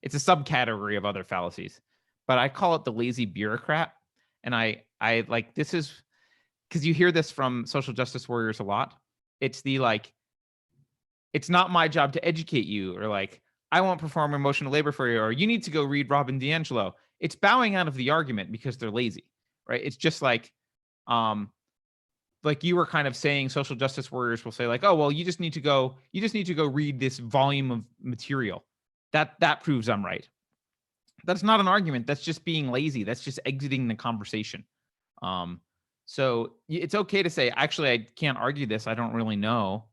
it's a subcategory of other fallacies, but I call it the lazy bureaucrat. And I like, this is because you hear this from social justice warriors a lot. It's the like, it's not my job to educate you, or like, I won't perform emotional labor for you, or you need to go read Robin DiAngelo. It's bowing out of the argument because they're lazy, right? It's just like you were kind of saying, social justice warriors will say like, oh, well, you just need to go read this volume of material. That proves I'm right. That's not an argument. That's just being lazy. That's just exiting the conversation. So it's okay to say, actually, I can't argue this. I don't really know.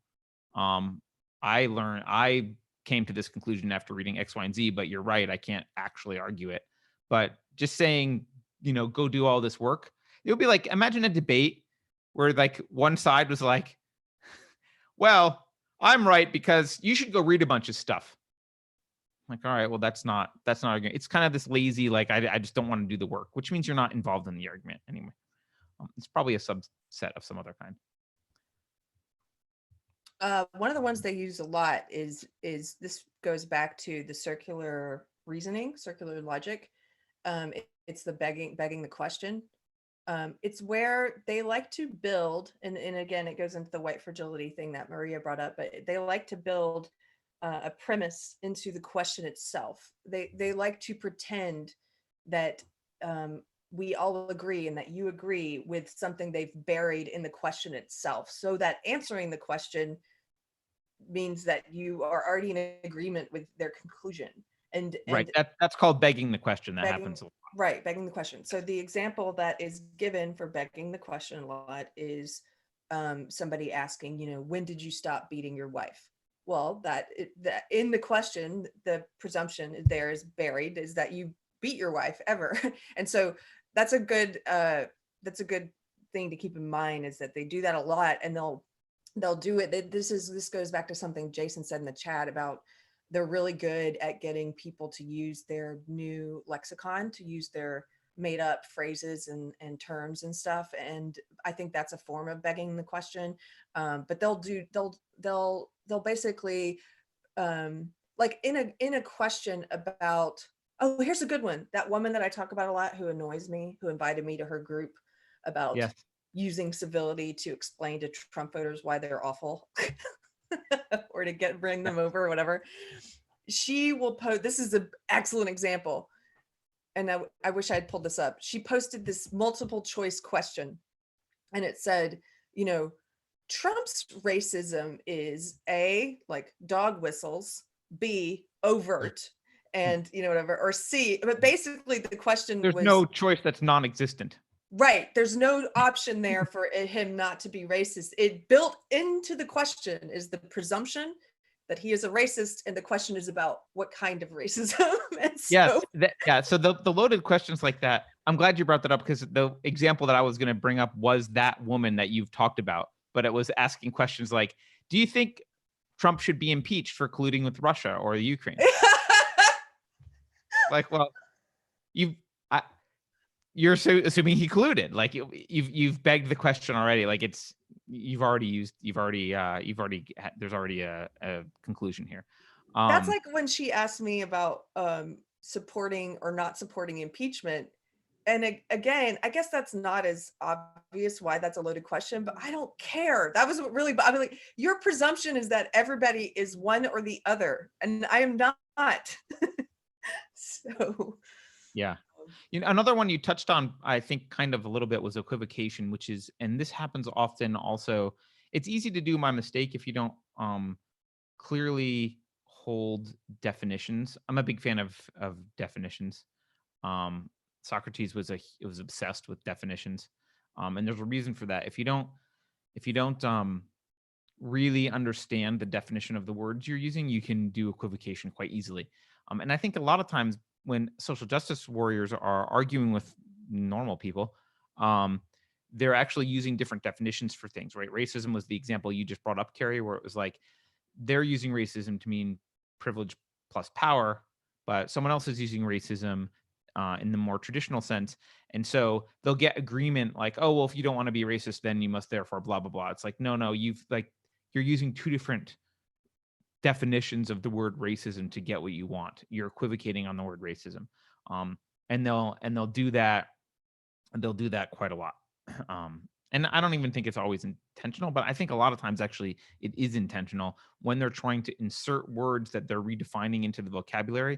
I came to this conclusion after reading X, Y, and Z, but you're right. I can't actually argue it. But just saying, go do all this work. It would be like, imagine a debate where like one side was like, well, I'm right because you should go read a bunch of stuff. Like, all right, well, that's not argument. It's kind of this lazy, like, I just don't want to do the work, which means you're not involved in the argument anyway. It's probably a subset of some other kind. One of the ones they use a lot is this goes back to the circular reasoning, circular logic. It's the begging the question. It's where they like to build, and again, it goes into the white fragility thing that Maria brought up, but they like to build a premise into the question itself. They like to pretend that we all agree and that you agree with something they've buried in the question itself, so that answering the question means that you are already in agreement with their conclusion. And right, that's called begging the question. That happens a lot. Right, begging the question. So the example that is given for begging the question a lot is somebody asking, when did you stop beating your wife? Well, that in the question, the presumption there is buried is that you beat your wife ever. And so that's a good thing to keep in mind is that they do that a lot, and they'll do it. This goes back to something Jason said in the chat about they're really good at getting people to use their new lexicon, to use their made up phrases and terms and stuff. And I think that's a form of begging the question. But they'll basically like in a question about, oh, here's a good one. That woman that I talk about a lot who annoys me, who invited me to her group about Yes. using civility to explain to Trump voters why they're awful or to bring them over or whatever. She will post, this is an excellent example. And I wish I had pulled this up. She posted this multiple choice question, and it said, you know, Trump's racism is A, like dog whistles, B, overt, and whatever, or C, but basically the question There's was no choice that's non-existent. right. There's no option there for him not to be racist. It built into the question is the presumption that he is a racist, and the question is about what kind of racism. And so, Yes. So the loaded questions like that, I'm glad you brought that up, because the example that I was going to bring up was that woman that you've talked about, but it was asking questions like, do you think Trump should be impeached for colluding with Russia or the Ukraine? Like, well, you're assuming he colluded. Like you've begged the question already. Like there's already a conclusion here. That's like when she asked me about supporting or not supporting impeachment. And again, I guess that's not as obvious why that's a loaded question, but I don't care. That was what really, I mean, like, your presumption is that everybody is one or the other, and I am not. So, yeah. Another one you touched on, I think kind of a little bit, was equivocation, which is, and this happens often also, it's easy to do my mistake if you don't clearly hold definitions. I'm a big fan of definitions. Socrates was obsessed with definitions, and there's a reason for that. If you don't really understand the definition of the words you're using, you can do equivocation quite easily. And I think a lot of times when social justice warriors are arguing with normal people, they're actually using different definitions for things, right? Racism was the example you just brought up, Keri, where it was like they're using racism to mean privilege plus power, but someone else is using racism in the more traditional sense. And so they'll get agreement like, oh, well, if you don't want to be racist, then you must therefore blah, blah, blah. It's like, no, you're using two different definitions of the word racism to get what you want. You're equivocating on the word racism. And they'll do that. And they'll do that quite a lot. And I don't even think it's always intentional, but I think a lot of times actually it is intentional when they're trying to insert words that they're redefining into the vocabulary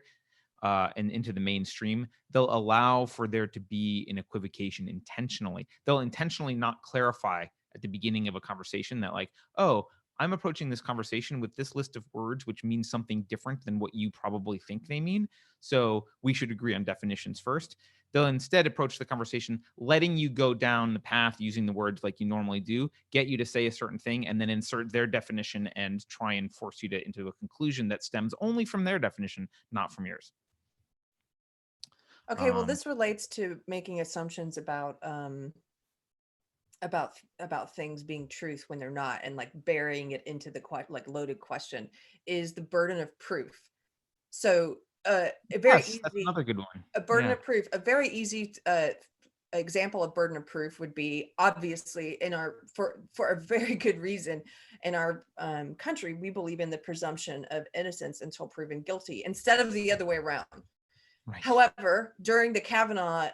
and into the mainstream. They'll allow for there to be an equivocation intentionally. They'll intentionally not clarify at the beginning of a conversation that like, oh, I'm approaching this conversation with this list of words, which means something different than what you probably think they mean. So we should agree on definitions first. They'll instead approach the conversation, letting you go down the path using the words like you normally do, get you to say a certain thing, and then insert their definition and try and force you into a conclusion that stems only from their definition, not from yours. Okay, well, this relates to making assumptions about things being truth when they're not, and like burying it into the like loaded question is the burden of proof. So That's another good one. A burden of proof, a very easy example of burden of proof would be, obviously, in our for a very good reason, in our country, we believe in the presumption of innocence until proven guilty, instead of the other way around. Right. However, during the Kavanaugh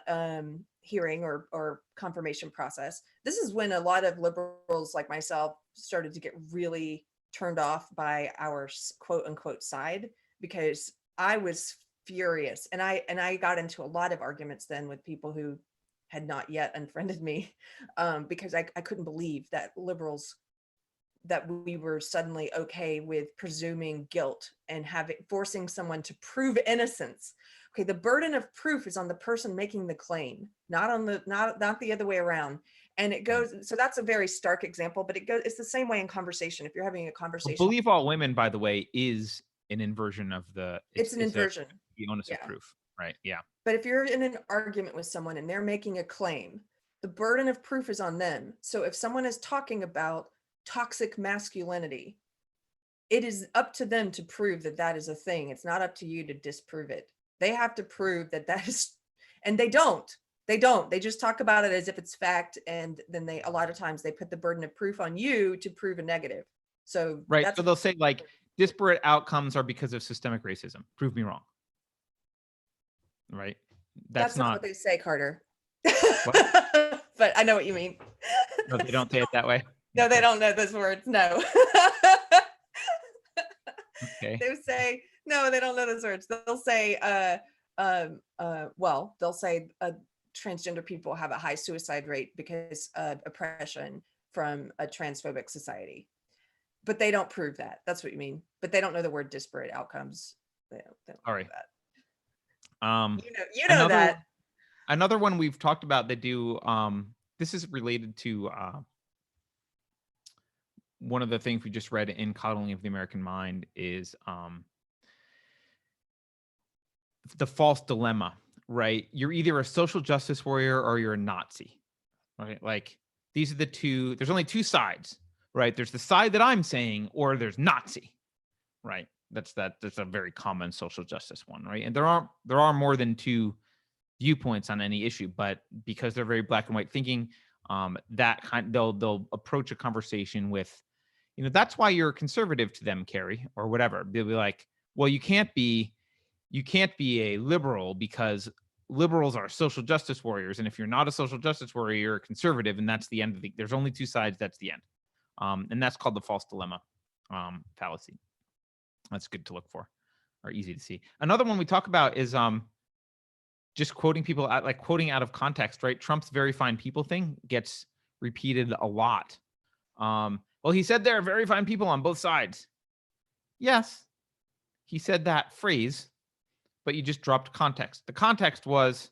hearing or confirmation process, this is when a lot of liberals like myself started to get really turned off by our quote unquote side, because I was furious, and I got into a lot of arguments then with people who had not yet unfriended me, because I couldn't believe that that we were suddenly okay with presuming guilt and forcing someone to prove innocence. Okay, the burden of proof is on the person making the claim, not the other way around. And it goes, so that's a very stark example, but it's the same way in conversation. If you're having a conversation, well, believe all women, by the way, is an inversion of the. It's an inversion. The onus of proof, right? Yeah. But if you're in an argument with someone and they're making a claim, the burden of proof is on them. So if someone is talking about toxic masculinity, it is up to them to prove that that is a thing. It's not up to you to disprove it. They have to prove that that is, and they don't. They just talk about it as if it's fact, and then a lot of times they put the burden of proof on you to prove a negative. So right. So they'll say like disparate outcomes are because of systemic racism. Prove me wrong. Right. That's not what they say, Carter. What? But I know what you mean. No, they don't say it that way. No, they don't know those words. No. Okay. They say, no, they don't know those words. They'll say, well, they'll say transgender people have a high suicide rate because of oppression from a transphobic society. But they don't prove that. That's what you mean. But they don't know the word disparate outcomes. They don't All right. That. You know that. Another one we've talked about, they do, this is related to one of the things we just read in Coddling of the American Mind is the false dilemma, right? You're either a social justice warrior or you're a Nazi, right? Like these are the two, there's only two sides, right? There's the side that I'm saying, or there's Nazi, right? That's a very common social justice one, right? And there are more than two viewpoints on any issue, but because they're very black and white thinking, they'll approach a conversation with, that's why you're conservative to them, Keri, or whatever. They'll be like, well, you can't be a liberal because liberals are social justice warriors, and if you're not a social justice warrior, you're a conservative, and that's the end of there's only two sides. That's the end, and that's called the false dilemma fallacy. That's good to look for, or easy to see. Another one we talk about is just quoting people quoting out of context, right? Trump's very fine people thing gets repeated a lot. Well, he said there are very fine people on both sides. Yes, he said that phrase, but you just dropped context. The context was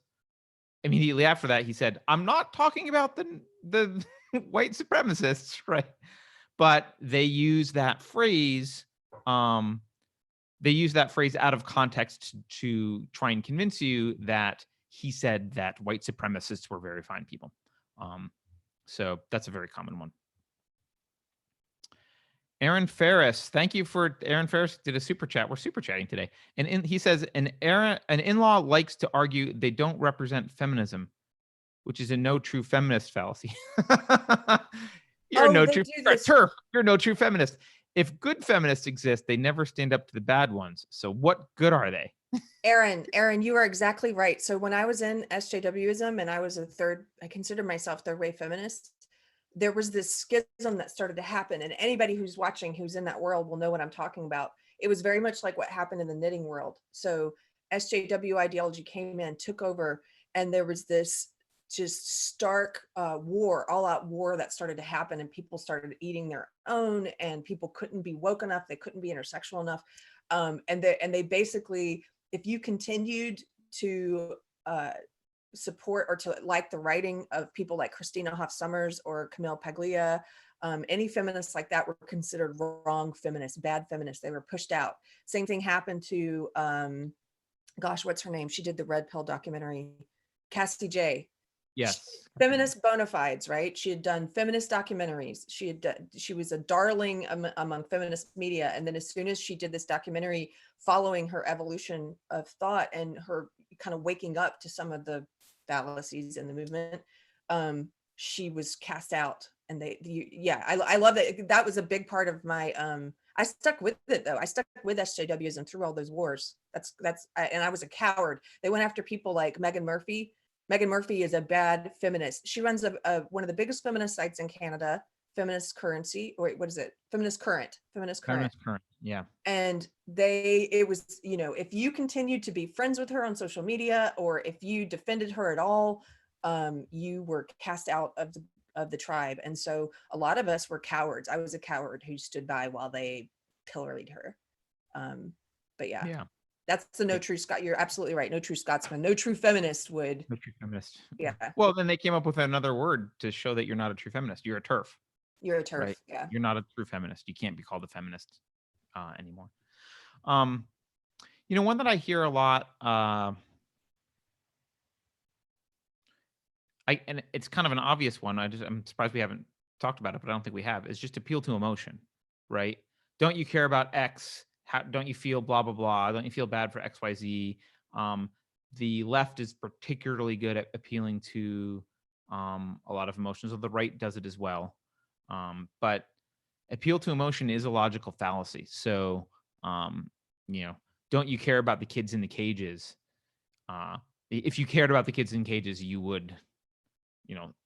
immediately after that, he said, I'm not talking about the white supremacists, right? But they use that phrase. They use that phrase out of context to try and convince you that he said that white supremacists were very fine people. So that's a very common one. Aaron Ferris, thank you for Aaron Ferris did a super chat. We're super chatting today. And he says an in-law likes to argue they don't represent feminism, which is a no true feminist fallacy. You're no true turf. You're no true feminist. If good feminists exist, they never stand up to the bad ones. So what good are they? Aaron, you are exactly right. So when I was in SJWism and I was I consider myself third wave feminist, there was this schism that started to happen. And anybody who's watching, who's in that world will know what I'm talking about. It was very much like what happened in the knitting world. So SJW ideology came in, took over, and there was this just stark war, all out war that started to happen, and people started eating their own, and people couldn't be woke enough, they couldn't be intersexual enough, and they basically, if you continued to support or to like the writing of people like Christina Hoff Sommers or Camille Paglia, any feminists like that were considered wrong feminists, bad feminists. They were pushed out. Same thing happened to gosh, what's her name? She did the Red Pill documentary, Cassie J. Yes. Feminist bona fides, right? She had done feminist documentaries. She was a darling among feminist media. And then as soon as she did this documentary following her evolution of thought and her kind of waking up to some of the fallacies in the movement, she was cast out. And I love that. That was a big part of my, I stuck with it though. I stuck with SJWs through all those wars. And I was a coward. They went after people like Megan Murphy. Megan Murphy is a bad feminist. She runs one of the biggest feminist sites in Canada, Feminist Currency. Or wait, what is it? Feminist Current. Yeah. And it was, if you continued to be friends with her on social media, or if you defended her at all, you were cast out of the tribe. And so a lot of us were cowards. I was a coward who stood by while they pilloried her. But yeah. That's the no true Scot. You're absolutely right. No true Scotsman. No true feminist would. No true feminist. Yeah. Well, then they came up with another word to show that you're not a true feminist. You're a turf. You're a turf. Right? Yeah. You're not a true feminist. You can't be called a feminist anymore. One that I hear a lot. and it's kind of an obvious one. I'm surprised we haven't talked about it, but I don't think we have. Is just appeal to emotion, right? Don't you care about X? How don't you feel blah blah blah? Don't you feel bad for X Y Z? Um, the left is particularly good at appealing to a lot of emotions. Or the right does it as well, but appeal to emotion is a logical fallacy. So, um, you know, don't you care about the kids in the cages? If you cared about the kids in cages, you would,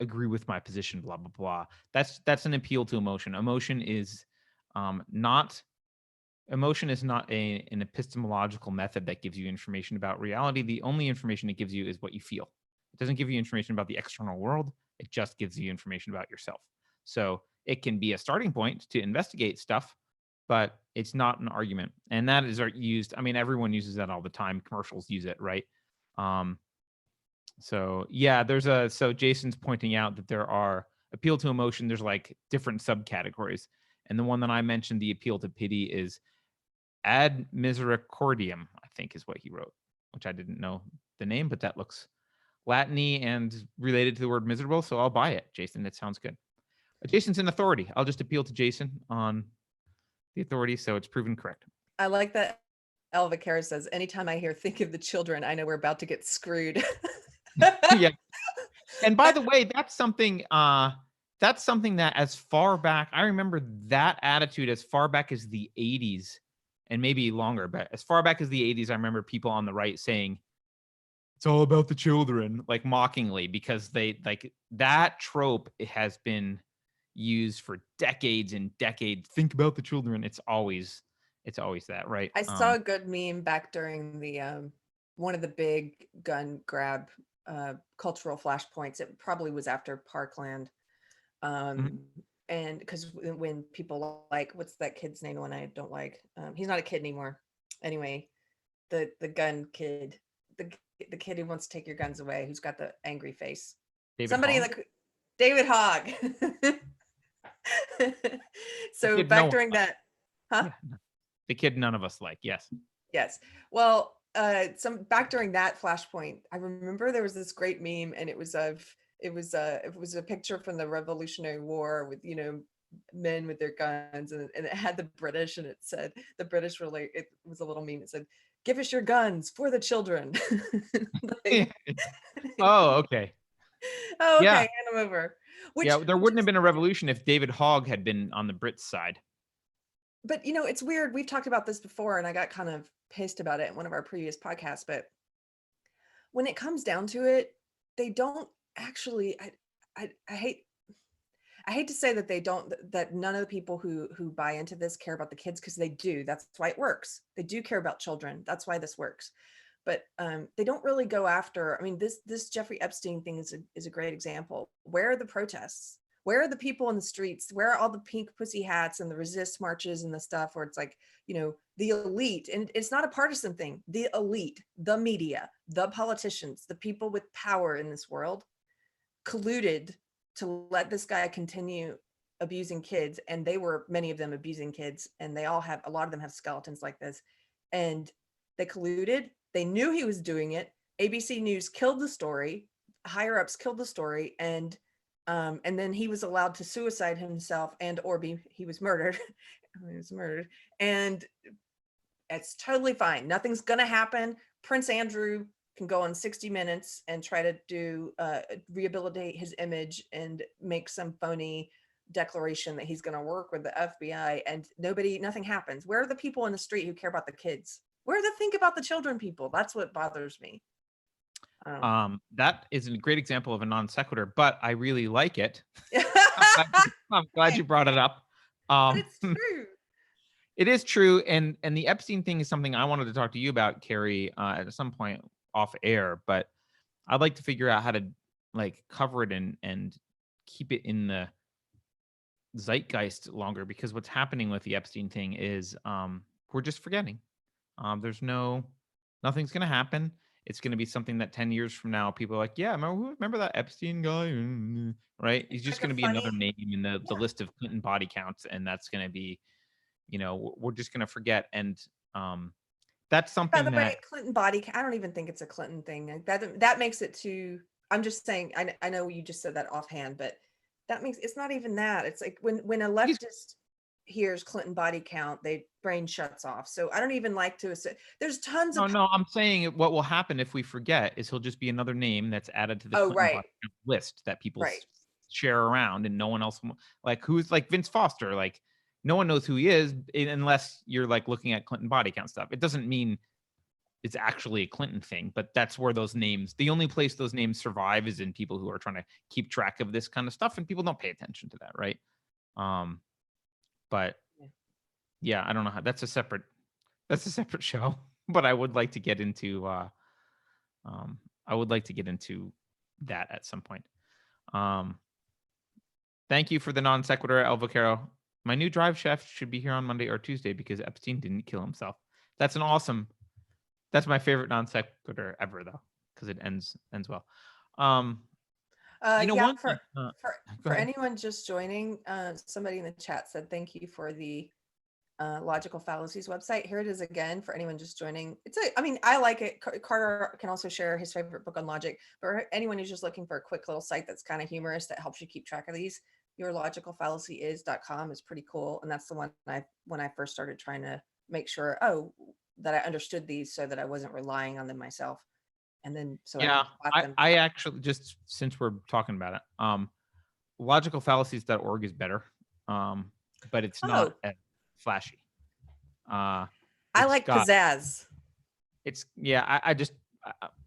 agree with my position, blah blah blah. That's an appeal to emotion. Not emotion is not an epistemological method that gives you information about reality. The only information it gives you is what you feel. It doesn't give you information about the external world. It just gives you information about yourself. So it can be a starting point to investigate stuff, but it's not an argument. And that is used. I mean, everyone uses that all the time. Commercials use it, right? So yeah, so Jason's pointing out that there are appeal to emotion. There's like different subcategories. And the one that I mentioned, the appeal to pity, is ad misericordiam, I think is what he wrote, which I didn't know the name, but that looks Latin-y and related to the word miserable. So I'll buy it, Jason. It sounds good. Jason's an authority. I'll just appeal to Jason on the authority. So it's proven correct. I like that. Elva Kara says, anytime I hear think of the children, I know we're about to get screwed. Yeah. And by the way, that's something that as far back, I remember that attitude as far back as the 80s and maybe longer, but as far back as the 80s, I remember people on the right saying, it's all about the children, like mockingly, because they like that trope. It has been used for decades and decades. Think about the children. It's always that, right? I saw a good meme back during the one of the big gun grab cultural flashpoints. It probably was after Parkland. And because when people like, what's that kid's name, the one I don't like, he's not a kid anymore. Anyway, the gun kid, the kid who wants to take your guns away, who's got the angry face. David Hogg. So back during that, huh? Yeah. The kid none of us like. Yes. Well, back during that flashpoint, I remember there was this great meme, and it was a picture from the Revolutionary War with men with their guns, and it had the British, and it said the British were like, it was a little meme. It said, "Give us your guns for the children." Oh, okay. Oh, okay. Hand them over. There wouldn't have been a revolution if David Hogg had been on the Brits' side. But it's weird. We've talked about this before, and I got kind of pissed about it in one of our previous podcasts. But when it comes down to it, they don't actually. I hate to say that they don't. That none of the people who buy into this care about the kids, because they do. That's why it works. They do care about children. That's why this works. But they don't really go after. I mean, this Jeffrey Epstein thing is a great example. Where are the protests? Where are the people in the streets? Where are all the pink pussy hats and the resist marches and the stuff where it's like, the elite, and it's not a partisan thing, the elite, the media, the politicians, the people with power in this world colluded to let this guy continue abusing kids. And many of them abusing kids. And a lot of them have skeletons like this. And they colluded. They knew he was doing it. ABC News killed the story. Higher ups killed the story. And then he was allowed to suicide himself he was murdered. He was murdered. And it's totally fine. Nothing's going to happen. Prince Andrew can go on 60 Minutes and try to rehabilitate his image and make some phony declaration that he's going to work with the FBI, and nothing happens. Where are the people in the street who care about the kids? Where are the think about the children people? That's what bothers me. That is a great example of a non sequitur, but I really like it. I'm glad you brought it up. But it's true. It is true, and the Epstein thing is something I wanted to talk to you about, Keri, at some point off air. But I'd like to figure out how to cover it and keep it in the zeitgeist longer, because what's happening with the Epstein thing is we're just forgetting. Nothing's going to happen. It's going to be something that 10 years from now, people are like, yeah, remember that Epstein guy? Right? He's just going to be another name in the list of Clinton body counts. And that's going to be, we're just going to forget. And that's something By the way, Clinton body count, I don't even think it's a Clinton thing. That makes it too, I'm just saying, I know you just said that offhand, but that means it's not even that. It's like when a leftist hears Clinton body count, they brain shuts off. So I don't even like to assume. There's tons of. No, I'm saying what will happen if we forget is he'll just be another name that's added to the Oh, Clinton right. body count list that people Right. share around, and no one else, like, who's like Vince Foster, like no one knows who he is unless you're like looking at Clinton body count stuff. It doesn't mean it's actually a Clinton thing, but that's where those names, the only place those names survive is in people who are trying to keep track of this kind of stuff, and people don't pay attention to that, right? But yeah, I don't know how that's a separate show, but I would like to get into that at some point. Thank you for the non sequitur, El Vaquero. My new drive chef should be here on Monday or Tuesday because Epstein didn't kill himself. That's my favorite non sequitur ever, though, because it ends well. Yeah, for anyone just joining, somebody in the chat said thank you for the Logical Fallacies website. Here it is again for anyone just joining. I like it. Carter can also share his favorite book on logic. For anyone who's just looking for a quick little site that's kind of humorous that helps you keep track of these, yourlogicalfallacyis.com is pretty cool, and that's the one when I first started trying to make sure that I understood these so that I wasn't relying on them myself. And then I actually, just since we're talking about it, logicalfallacies.org is better, but it's not as flashy. I like pizzazz. It's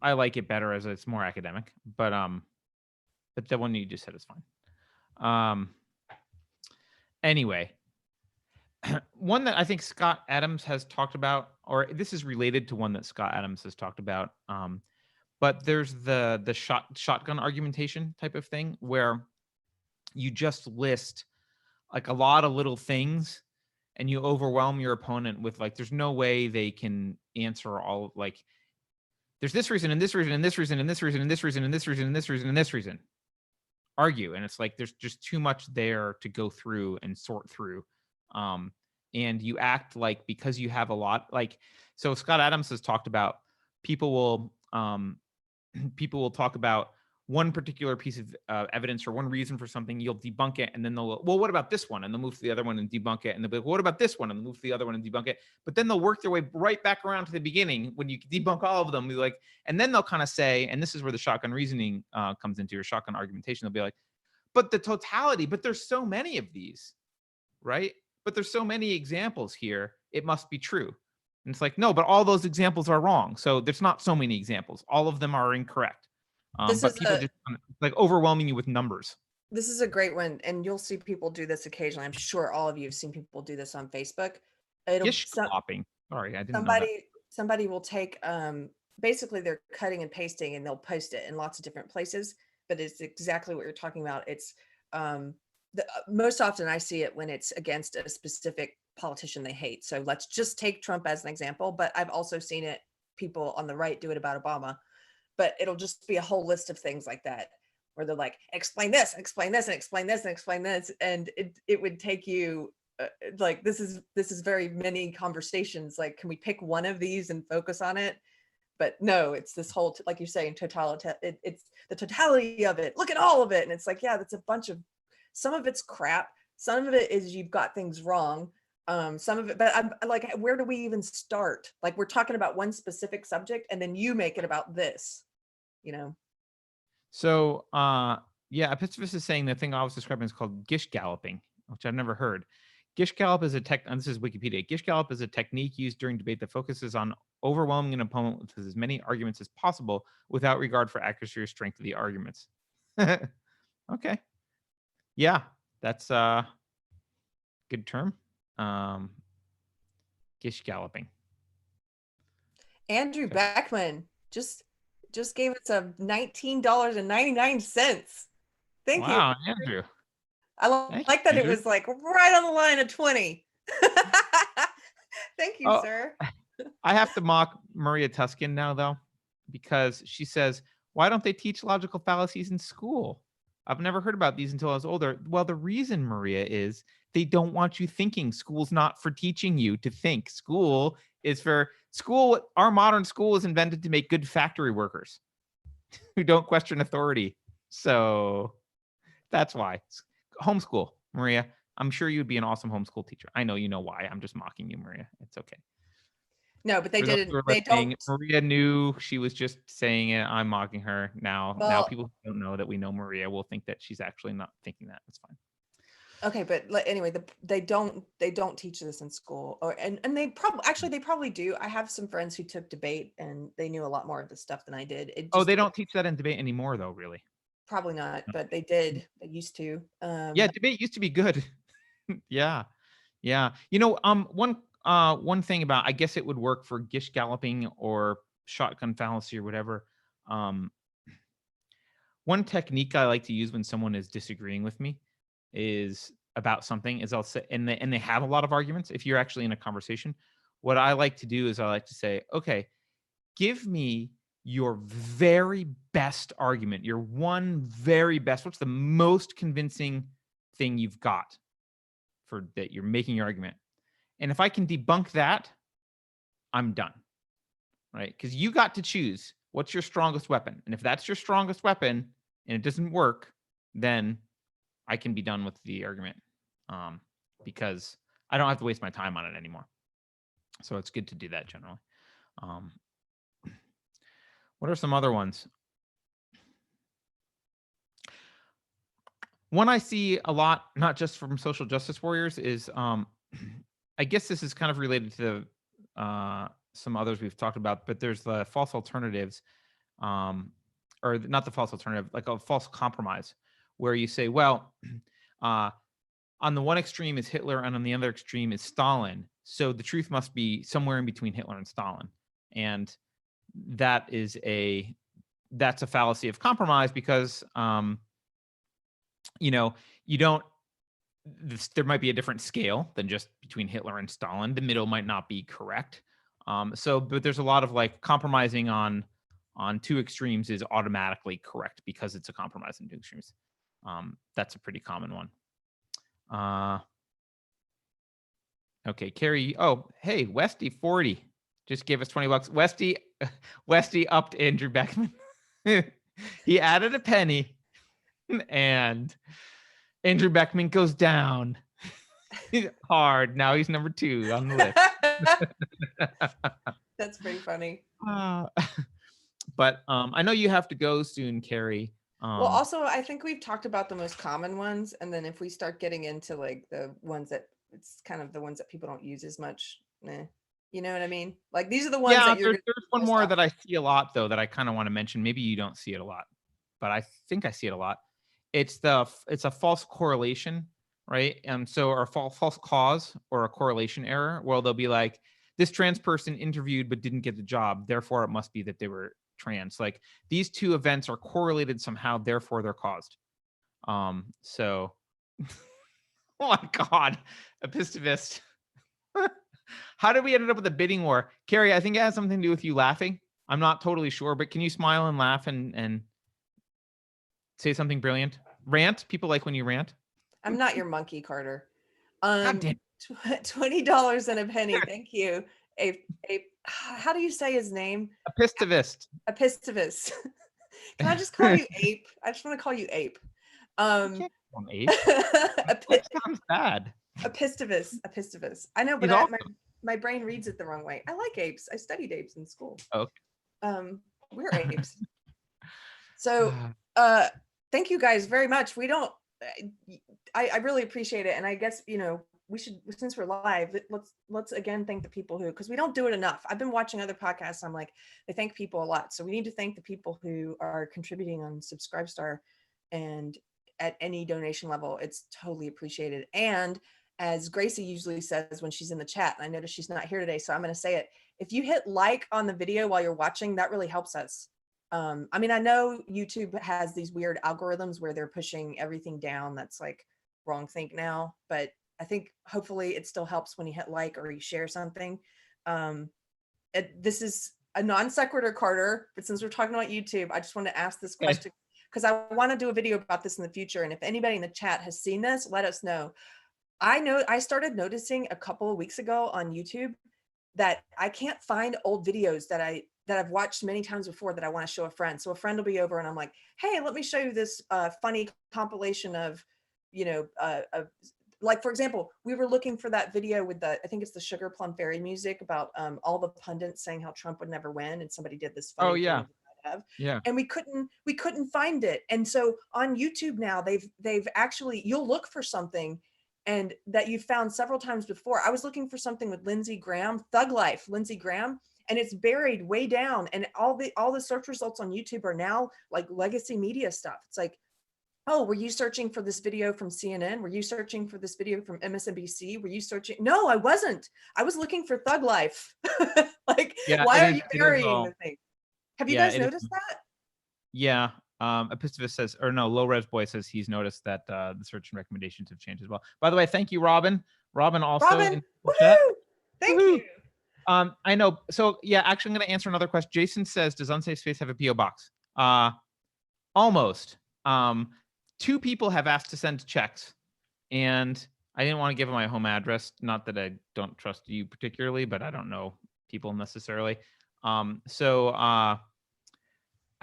I like it better as it's more academic, but the one you just said is fine. Anyway, one that I think Scott Adams has talked about, or this is related to one that Scott Adams has talked about, but there's the shotgun argumentation type of thing where you just list like a lot of little things and you overwhelm your opponent with like, there's no way they can answer all, like, there's this reason and this reason and this reason and this reason and this reason and this reason and this reason and this reason. Argue. And it's like, there's just too much there to go through and sort through. And you act like, because you have a lot, like, so Scott Adams has talked about people will talk about one particular piece of evidence or one reason for something, you'll debunk it, and then they'll, well, what about this one? And they'll move to the other one and debunk it, and they'll be like, well, what about this one? And they'll move to the other one and debunk it. But then they'll work their way right back around to the beginning when you debunk all of them. Be like, and then they'll kind of say, and this is where the shotgun reasoning comes into your shotgun argumentation. They'll be like, but the totality, but there's so many of these, right? But there's so many examples here, it must be true. And it's like, no, but all those examples are wrong. So there's not so many examples. All of them are incorrect. But people just like overwhelming you with numbers. This is a great one, and you'll see people do this occasionally. I'm sure all of you have seen people do this on Facebook. Gish clopping. Sorry, I didn't know that. Somebody will take basically they're cutting and pasting, and they'll post it in lots of different places. But it's exactly what you're talking about. It's most often I see it when it's against a specific politician they hate. So let's just take Trump as an example. But I've also seen it, people on the right do it about Obama. But it'll just be a whole list of things like that, where they're like, explain this, explain this, and explain this, and explain this. And it would take you like, this is very many conversations. Like, can we pick one of these and focus on it? But no, it's this whole, like you're saying, it's the totality of it. Look at all of it. And it's like, yeah, that's a bunch of, some of it's crap. Some of it is you've got things wrong. Some of it, but I'm like, where do we even start? Like, we're talking about one specific subject and then you make it about this, you know? So, yeah, Epistopus is saying the thing I was describing is called Gish galloping, which I've never heard. Gish gallop is and this is Wikipedia. Gish gallop is a technique used during debate that focuses on overwhelming an opponent with as many arguments as possible without regard for accuracy or strength of the arguments. Okay. Yeah, that's a good term. Gish galloping. Andrew Beckman just gave us a $19.99. Thank you. Wow, Andrew. I like that. Andrew. It was like right on the line of 20. Thank you, sir. I have to mock Maria Tuskin now, though, because she says, why don't they teach logical fallacies in school? I've never heard about these until I was older. Well, the reason, Maria, is they don't want you thinking. School's not for teaching you to think. School is for school. Our modern school is invented to make good factory workers. who don't question authority. So that's why. Homeschool, Maria. I'm sure you'd be an awesome homeschool teacher. I know you know why. I'm just mocking you, Maria. It's okay. No, but they For those didn't. who are They listening, don't. Maria knew she was just saying it. I'm mocking her now. Now Well, people who don't know that we know Maria will think that she's actually not thinking that. That's fine. okay, but anyway, they don't teach this in school, or and they probably do. I have some friends who took debate and they knew a lot more of this stuff than I did. It Oh, just they don't teach that in debate anymore, though, really. probably not, but they did. They used to. Yeah, debate used to be good. Yeah. Yeah. You know, one thing about, I guess it would work for Gish galloping or shotgun fallacy or whatever. One technique I like to use when someone is disagreeing with me is about something is I'll say, and they have a lot of arguments. If you're actually in a conversation, what I like to do is I like to say, okay, give me your very best argument, your one very best. What's the most convincing thing you've got for that you're making your argument? And if I can debunk that, I'm done. Right? Because you got to choose what's your strongest weapon. And if that's your strongest weapon and it doesn't work, then I can be done with the argument, because I don't have to waste my time on it anymore. So it's good to do that generally. What are some other ones? One I see a lot, not just from social justice warriors, is I guess this is kind of related to some others we've talked about, but there's the false alternatives, or not the false alternative, like a false compromise, where you say, well, on the one extreme is Hitler and on the other extreme is Stalin. So the truth must be somewhere in between Hitler and Stalin. And that's a fallacy of compromise because, you don't, there might be a different scale than just between Hitler and Stalin. The middle might not be correct. But there's a lot of like compromising on two extremes is automatically correct because it's a compromise on two extremes. That's a pretty common one. Okay, Keri. Oh, hey, Westy 40 just gave us $20. Westy upped Andrew Beckman. He added a penny, and Andrew Beckman goes down hard. Now he's number 2 on the list. That's pretty funny. But I know you have to go soon, Keri. Well, also, I think we've talked about the most common ones, and then if we start getting into like the ones that it's kind of the ones that people don't use as much, you know what I mean? Like these are the ones that you're. There's one more that I see a lot though that I kind of want to mention. Maybe you don't see it a lot, but I think I see it a lot. It's a false correlation, right? Or a false cause or a correlation error. Well, they'll be like, this trans person interviewed but didn't get the job, therefore it must be that they were trans. Like these two events are correlated somehow, therefore they're caused. So oh my God, epistemist. How did we end up with a bidding war? Keri, I think it has something to do with you laughing. I'm not totally sure, but can you smile and laugh and say something brilliant? Rant. People like when you rant. I'm not your monkey, Carter. $20 and a penny. Thank you. How do you say his name? Epistivist. Epistivist. Can I just call you Ape? I just want to call you Ape. Ape. That sounds bad. Epistivist. I know, but my brain reads it the wrong way. I like apes. I studied apes in school. Okay. We're apes. So thank you guys very much. I really appreciate it. And I guess, we should, since we're live, let's again thank the people who, because we don't do it enough. I've been watching other podcasts. I'm like, they thank people a lot. So we need to thank the people who are contributing on Subscribestar, and at any donation level, it's totally appreciated. And as Gracie usually says when she's in the chat, and I noticed she's not here today, so I'm going to say it. If you hit like on the video while you're watching, that really helps us. I mean, I know YouTube has these weird algorithms where they're pushing everything down that's like wrong think now, but I think hopefully it still helps when you hit like or you share something. This is a non sequitur, Carter, but since we're talking about YouTube, I just want to ask this question because I want to do a video about this in the future. And if anybody in the chat has seen this, let us know. I started noticing a couple of weeks ago on YouTube that I can't find old videos that that I've watched many times before that I want to show a friend. So a friend will be over and I'm like, hey, let me show you this funny compilation of, like, for example, we were looking for that video with I think it's the Sugar Plum Fairy music about all the pundits saying how Trump would never win. And somebody did this funny Oh yeah. thing. Have. Yeah. And we couldn't find it. And so on YouTube now, they've actually, you'll look for something and that you found several times before. I was looking for something with Lindsey Graham, Thug Life, Lindsey Graham, and it's buried way down. And all the search results on YouTube are now like legacy media stuff. It's like, oh, were you searching for this video from CNN? Were you searching for this video from MSNBC? Were you searching? No, I wasn't. I was looking for Thug Life. Like, yeah, why are you burying the thing? Have you guys noticed that? Yeah. Epistivus says, or no, Low Res Boy says he's noticed that the search and recommendations have changed as well. By the way, thank you, Robin. Robin also. Robin, woohoo! Thank you. I know. So yeah, actually, I'm going to answer another question. Jason says, does Unsafe Space have a PO box? Almost. 2 people have asked to send checks, and I didn't want to give them my home address. Not that I don't trust you particularly, but I don't know people necessarily.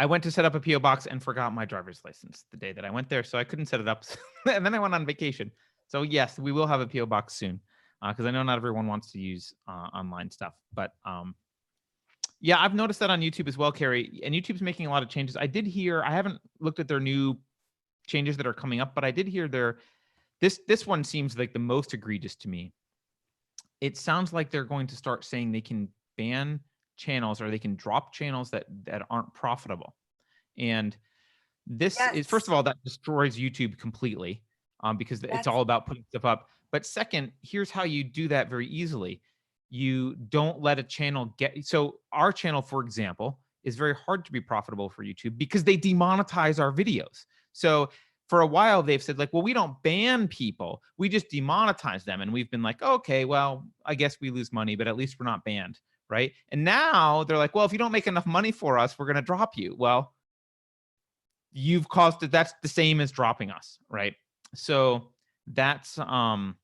I went to set up a PO box and forgot my driver's license the day that I went there, so I couldn't set it up. And then I went on vacation. So yes, we will have a PO box soon, because I know not everyone wants to use online stuff. But yeah, I've noticed that on YouTube as well, Keri. And YouTube's making a lot of changes. I haven't looked at their new changes that are coming up, but I did hear this one seems like the most egregious to me. It sounds like they're going to start saying they can ban channels, or they can drop channels that aren't profitable. And this is, first of all, that destroys YouTube completely, because it's all about putting stuff up. But second, here's how you do that very easily. You don't let a channel so our channel, for example, is very hard to be profitable for YouTube because they demonetize our videos. So for a while they've said like, well, we don't ban people, we just demonetize them. And we've been like, okay, well, I guess we lose money, but at least we're not banned. Right. And now they're like, well, if you don't make enough money for us, we're going to drop you. Well, you've caused it. That's the same as dropping us. Right. So that's a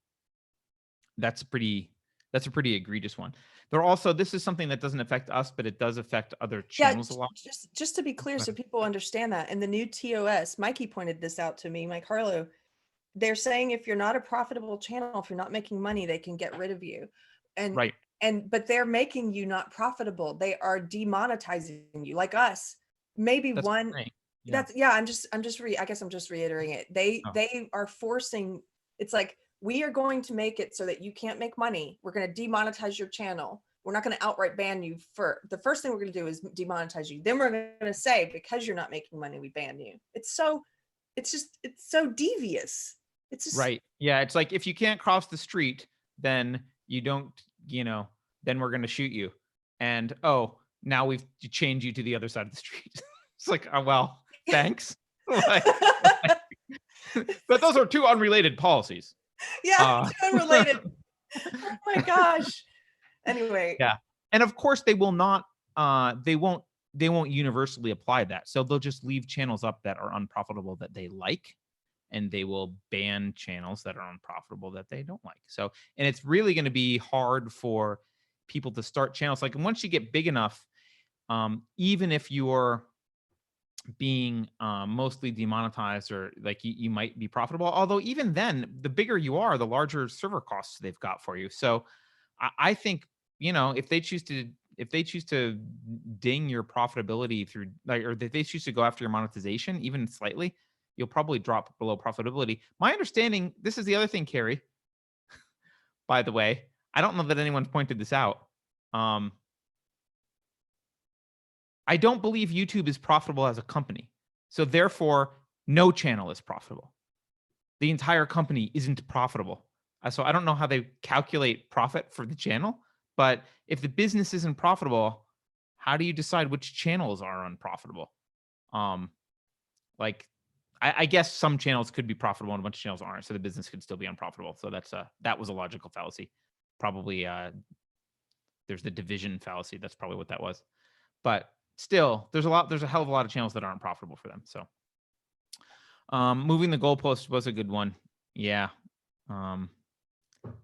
pretty egregious one. They're also, this is something that doesn't affect us, but it does affect other channels a lot. Just to be clear, so people understand that. In the new TOS, Mikey pointed this out to me, Mike Harlow. They're saying if you're not a profitable channel, if you're not making money, they can get rid of you. And right. But they're making you not profitable. They are demonetizing you, like us. Maybe that's one. Yeah. I guess I'm just reiterating it. They are forcing. It's like, we are going to make it so that you can't make money. We're going to demonetize your channel. We're not going to outright ban you. The first thing we're going to do is demonetize you. Then we're going to say, because you're not making money, we ban you. It's so devious. It's just right. Yeah. It's like, if you can't cross the street, then you don't, then we're going to shoot you. And, oh, now we've changed you to the other side of the street. It's like, oh, well, thanks. But those are 2 unrelated policies. Yeah, 2 unrelated. Oh my gosh. Anyway. Yeah. And of course they will not, they won't universally apply that. So they'll just leave channels up that are unprofitable that they like, and they will ban channels that are unprofitable that they don't like. So, and it's really going to be hard for people to start channels. Like, once you get big enough, even if you're being mostly demonetized, or like you might be profitable, although even then, the bigger you are, the larger server costs they've got for you. So I think, if they choose to ding your profitability through, like, or if they choose to go after your monetization even slightly, you'll probably drop below profitability. My understanding, this is the other thing, Keri, by the way, I don't know that anyone's pointed this out. I don't believe YouTube is profitable as a company. So therefore, no channel is profitable. The entire company isn't profitable. So I don't know how they calculate profit for the channel, but if the business isn't profitable, how do you decide which channels are unprofitable? Like, I guess some channels could be profitable and a bunch of channels aren't, so the business could still be unprofitable. So that was a logical fallacy. Probably there's the division fallacy. That's probably what that was. But still, there's a hell of a lot of channels that aren't profitable for them. So moving the goalpost was a good one. Yeah.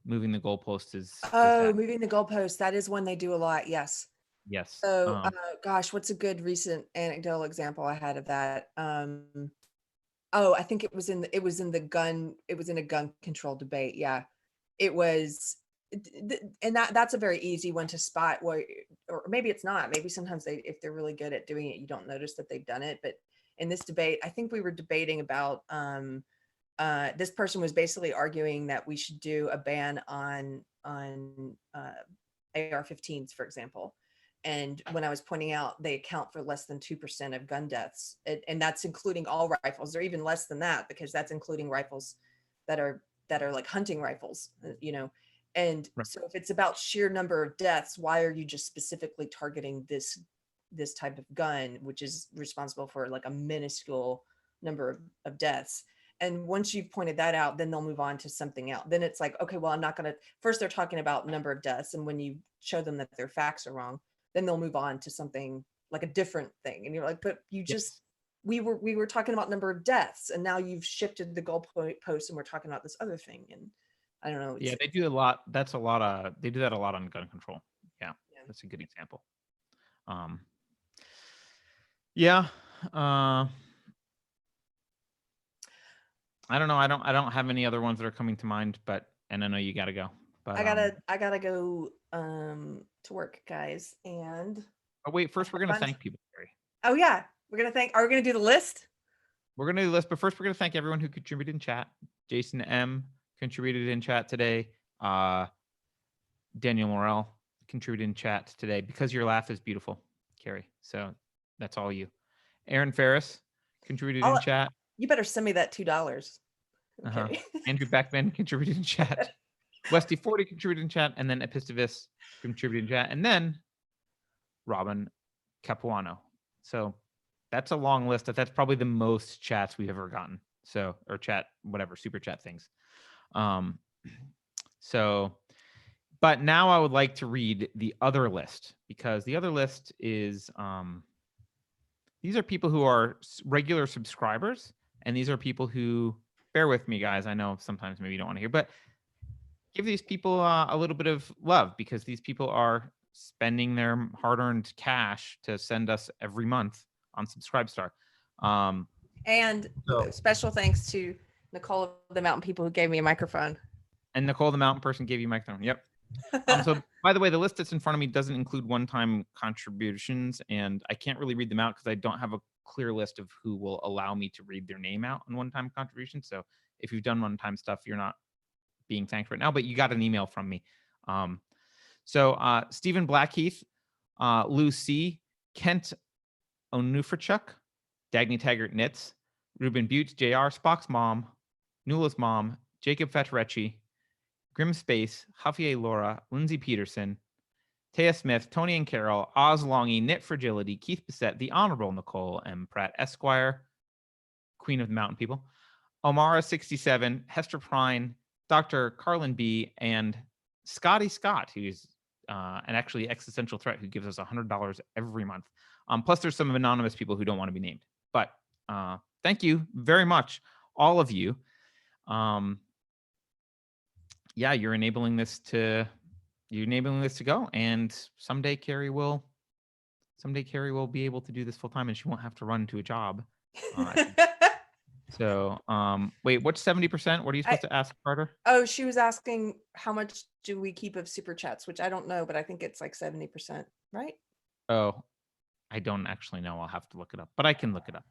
Moving the goalpost is moving the goalpost. That is one they do a lot. Yes. Yes. So, gosh, what's a good recent anecdotal example I had of that? Oh, I think it was in a gun control debate. Yeah, it was, and that's a very easy one to spot. Where, or maybe it's not. Maybe sometimes if they're really good at doing it, you don't notice that they've done it. But in this debate, I think we were debating about. This person was basically arguing that we should do a ban on AR-15s, for example. And when I was pointing out they account for less than 2% of gun deaths, and that's including all rifles, or even less than that, because that's including rifles that are like hunting rifles, And Right. so if it's about sheer number of deaths, why are you just specifically targeting this type of gun, which is responsible for like a minuscule number of deaths? And once you've pointed that out, then they'll move on to something else. Then it's like, okay, well, I'm not going to, first they're talking about number of deaths. And when you show them that their facts are wrong, then they'll move on to something like a different thing. And you're like, but you just, we were talking about number of deaths, and now you've shifted the goalpost and we're talking about this other thing. And I don't know. Yeah, they do a lot. That's a lot of, they do that a lot on gun control. Yeah, that's a good example. Yeah. I don't know. I don't have any other ones that are coming to mind, and I know you gotta go. But I gotta go to work, guys. And oh wait, first we're gonna thank people, Keri. Oh yeah, are we gonna do the list? We're gonna do the list, but first we're gonna thank everyone who contributed in chat. Jason M contributed in chat today. Daniel Morel contributed in chat today. Because your laugh is beautiful, Keri. So that's all you. Aaron Ferris contributed in chat. You better send me that $2. Okay. Andrew Beckman contributed in chat. Westy40 contributed in chat, and then Epistavis contributed in chat, and then Robin Capuano. So that's a long list. That's probably the most chats we've ever gotten. So, or chat, whatever, super chat things. But now I would like to read the other list, because the other list is, these are people who are regular subscribers, and these are people who, bear with me, guys. I know sometimes maybe you don't want to hear, but give these people a little bit of love, because these people are spending their hard-earned cash to send us every month on Subscribestar. And special thanks to Nicole, the Mountain People, who gave me a microphone. And Nicole, the Mountain Person, gave you a microphone. Yep. So, by the way, the list that's in front of me doesn't include one-time contributions, and I can't really read them out because I don't have a clear list of who will allow me to read their name out on one-time contributions. So if you've done one-time stuff, you're not being thanked right now, but you got an email from me. So Stephen Blackheath, Lou C., Kent Onufrichuk, Dagny Taggart Knits, Ruben Butte, JR, Spock's mom, Nula's mom, Jacob Fetterecci, Grim Space, Javier Laura, Lindsay Peterson, Taya Smith, Tony and Carol, Oz Longy, Knit Fragility, Keith Bissett, the Honorable Nicole M. Pratt Esquire, Queen of the Mountain People, Omara67, Hester Prine, Dr. Carlin B., and Scotty Scott, who's an actually existential threat, who gives us $100 every month. Plus, there's some anonymous people who don't want to be named. But thank you very much, all of you. Yeah, you're enabling this to go, and someday Keri will be able to do this full time, and she won't have to run to a job. So, wait, what's 70%? What are you supposed to ask, Carter? Oh, she was asking how much do we keep of super chats, which I don't know, but I think it's like 70%, right? Oh, I don't actually know. I'll have to look it up, but I can look it up.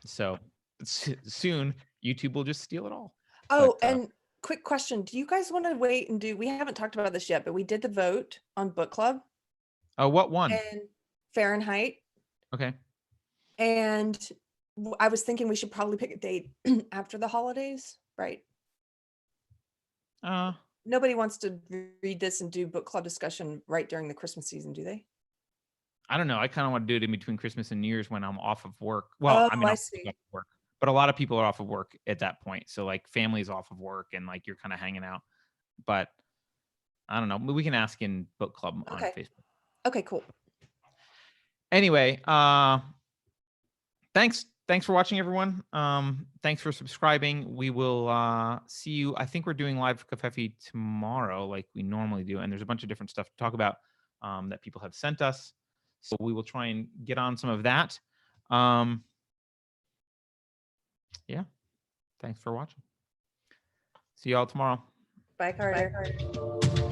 So soon YouTube will just steal it all. Oh, and quick question. Do you guys want to wait and we haven't talked about this yet, but we did the vote on book club. Oh, what one? And Fahrenheit. Okay. And I was thinking we should probably pick a date after the holidays, right? Nobody wants to read this and do book club discussion right during the Christmas season, do they? I don't know. I kind of want to do it in between Christmas and New Year's when I'm off of work. Well, I mean, I see. Off of work, but a lot of people are off of work at that point. So like family's off of work and like you're kind of hanging out. But I don't know. We can ask in book club on Facebook. Okay, cool. Anyway, thanks for watching, everyone. Thanks for subscribing. We will see you. I think we're doing live Covfefe tomorrow like we normally do, and there's a bunch of different stuff to talk about. that people have sent us. So we will try and get on some of that. Yeah. Thanks for watching. See y'all tomorrow. Bye, Carter. Bye, Carter.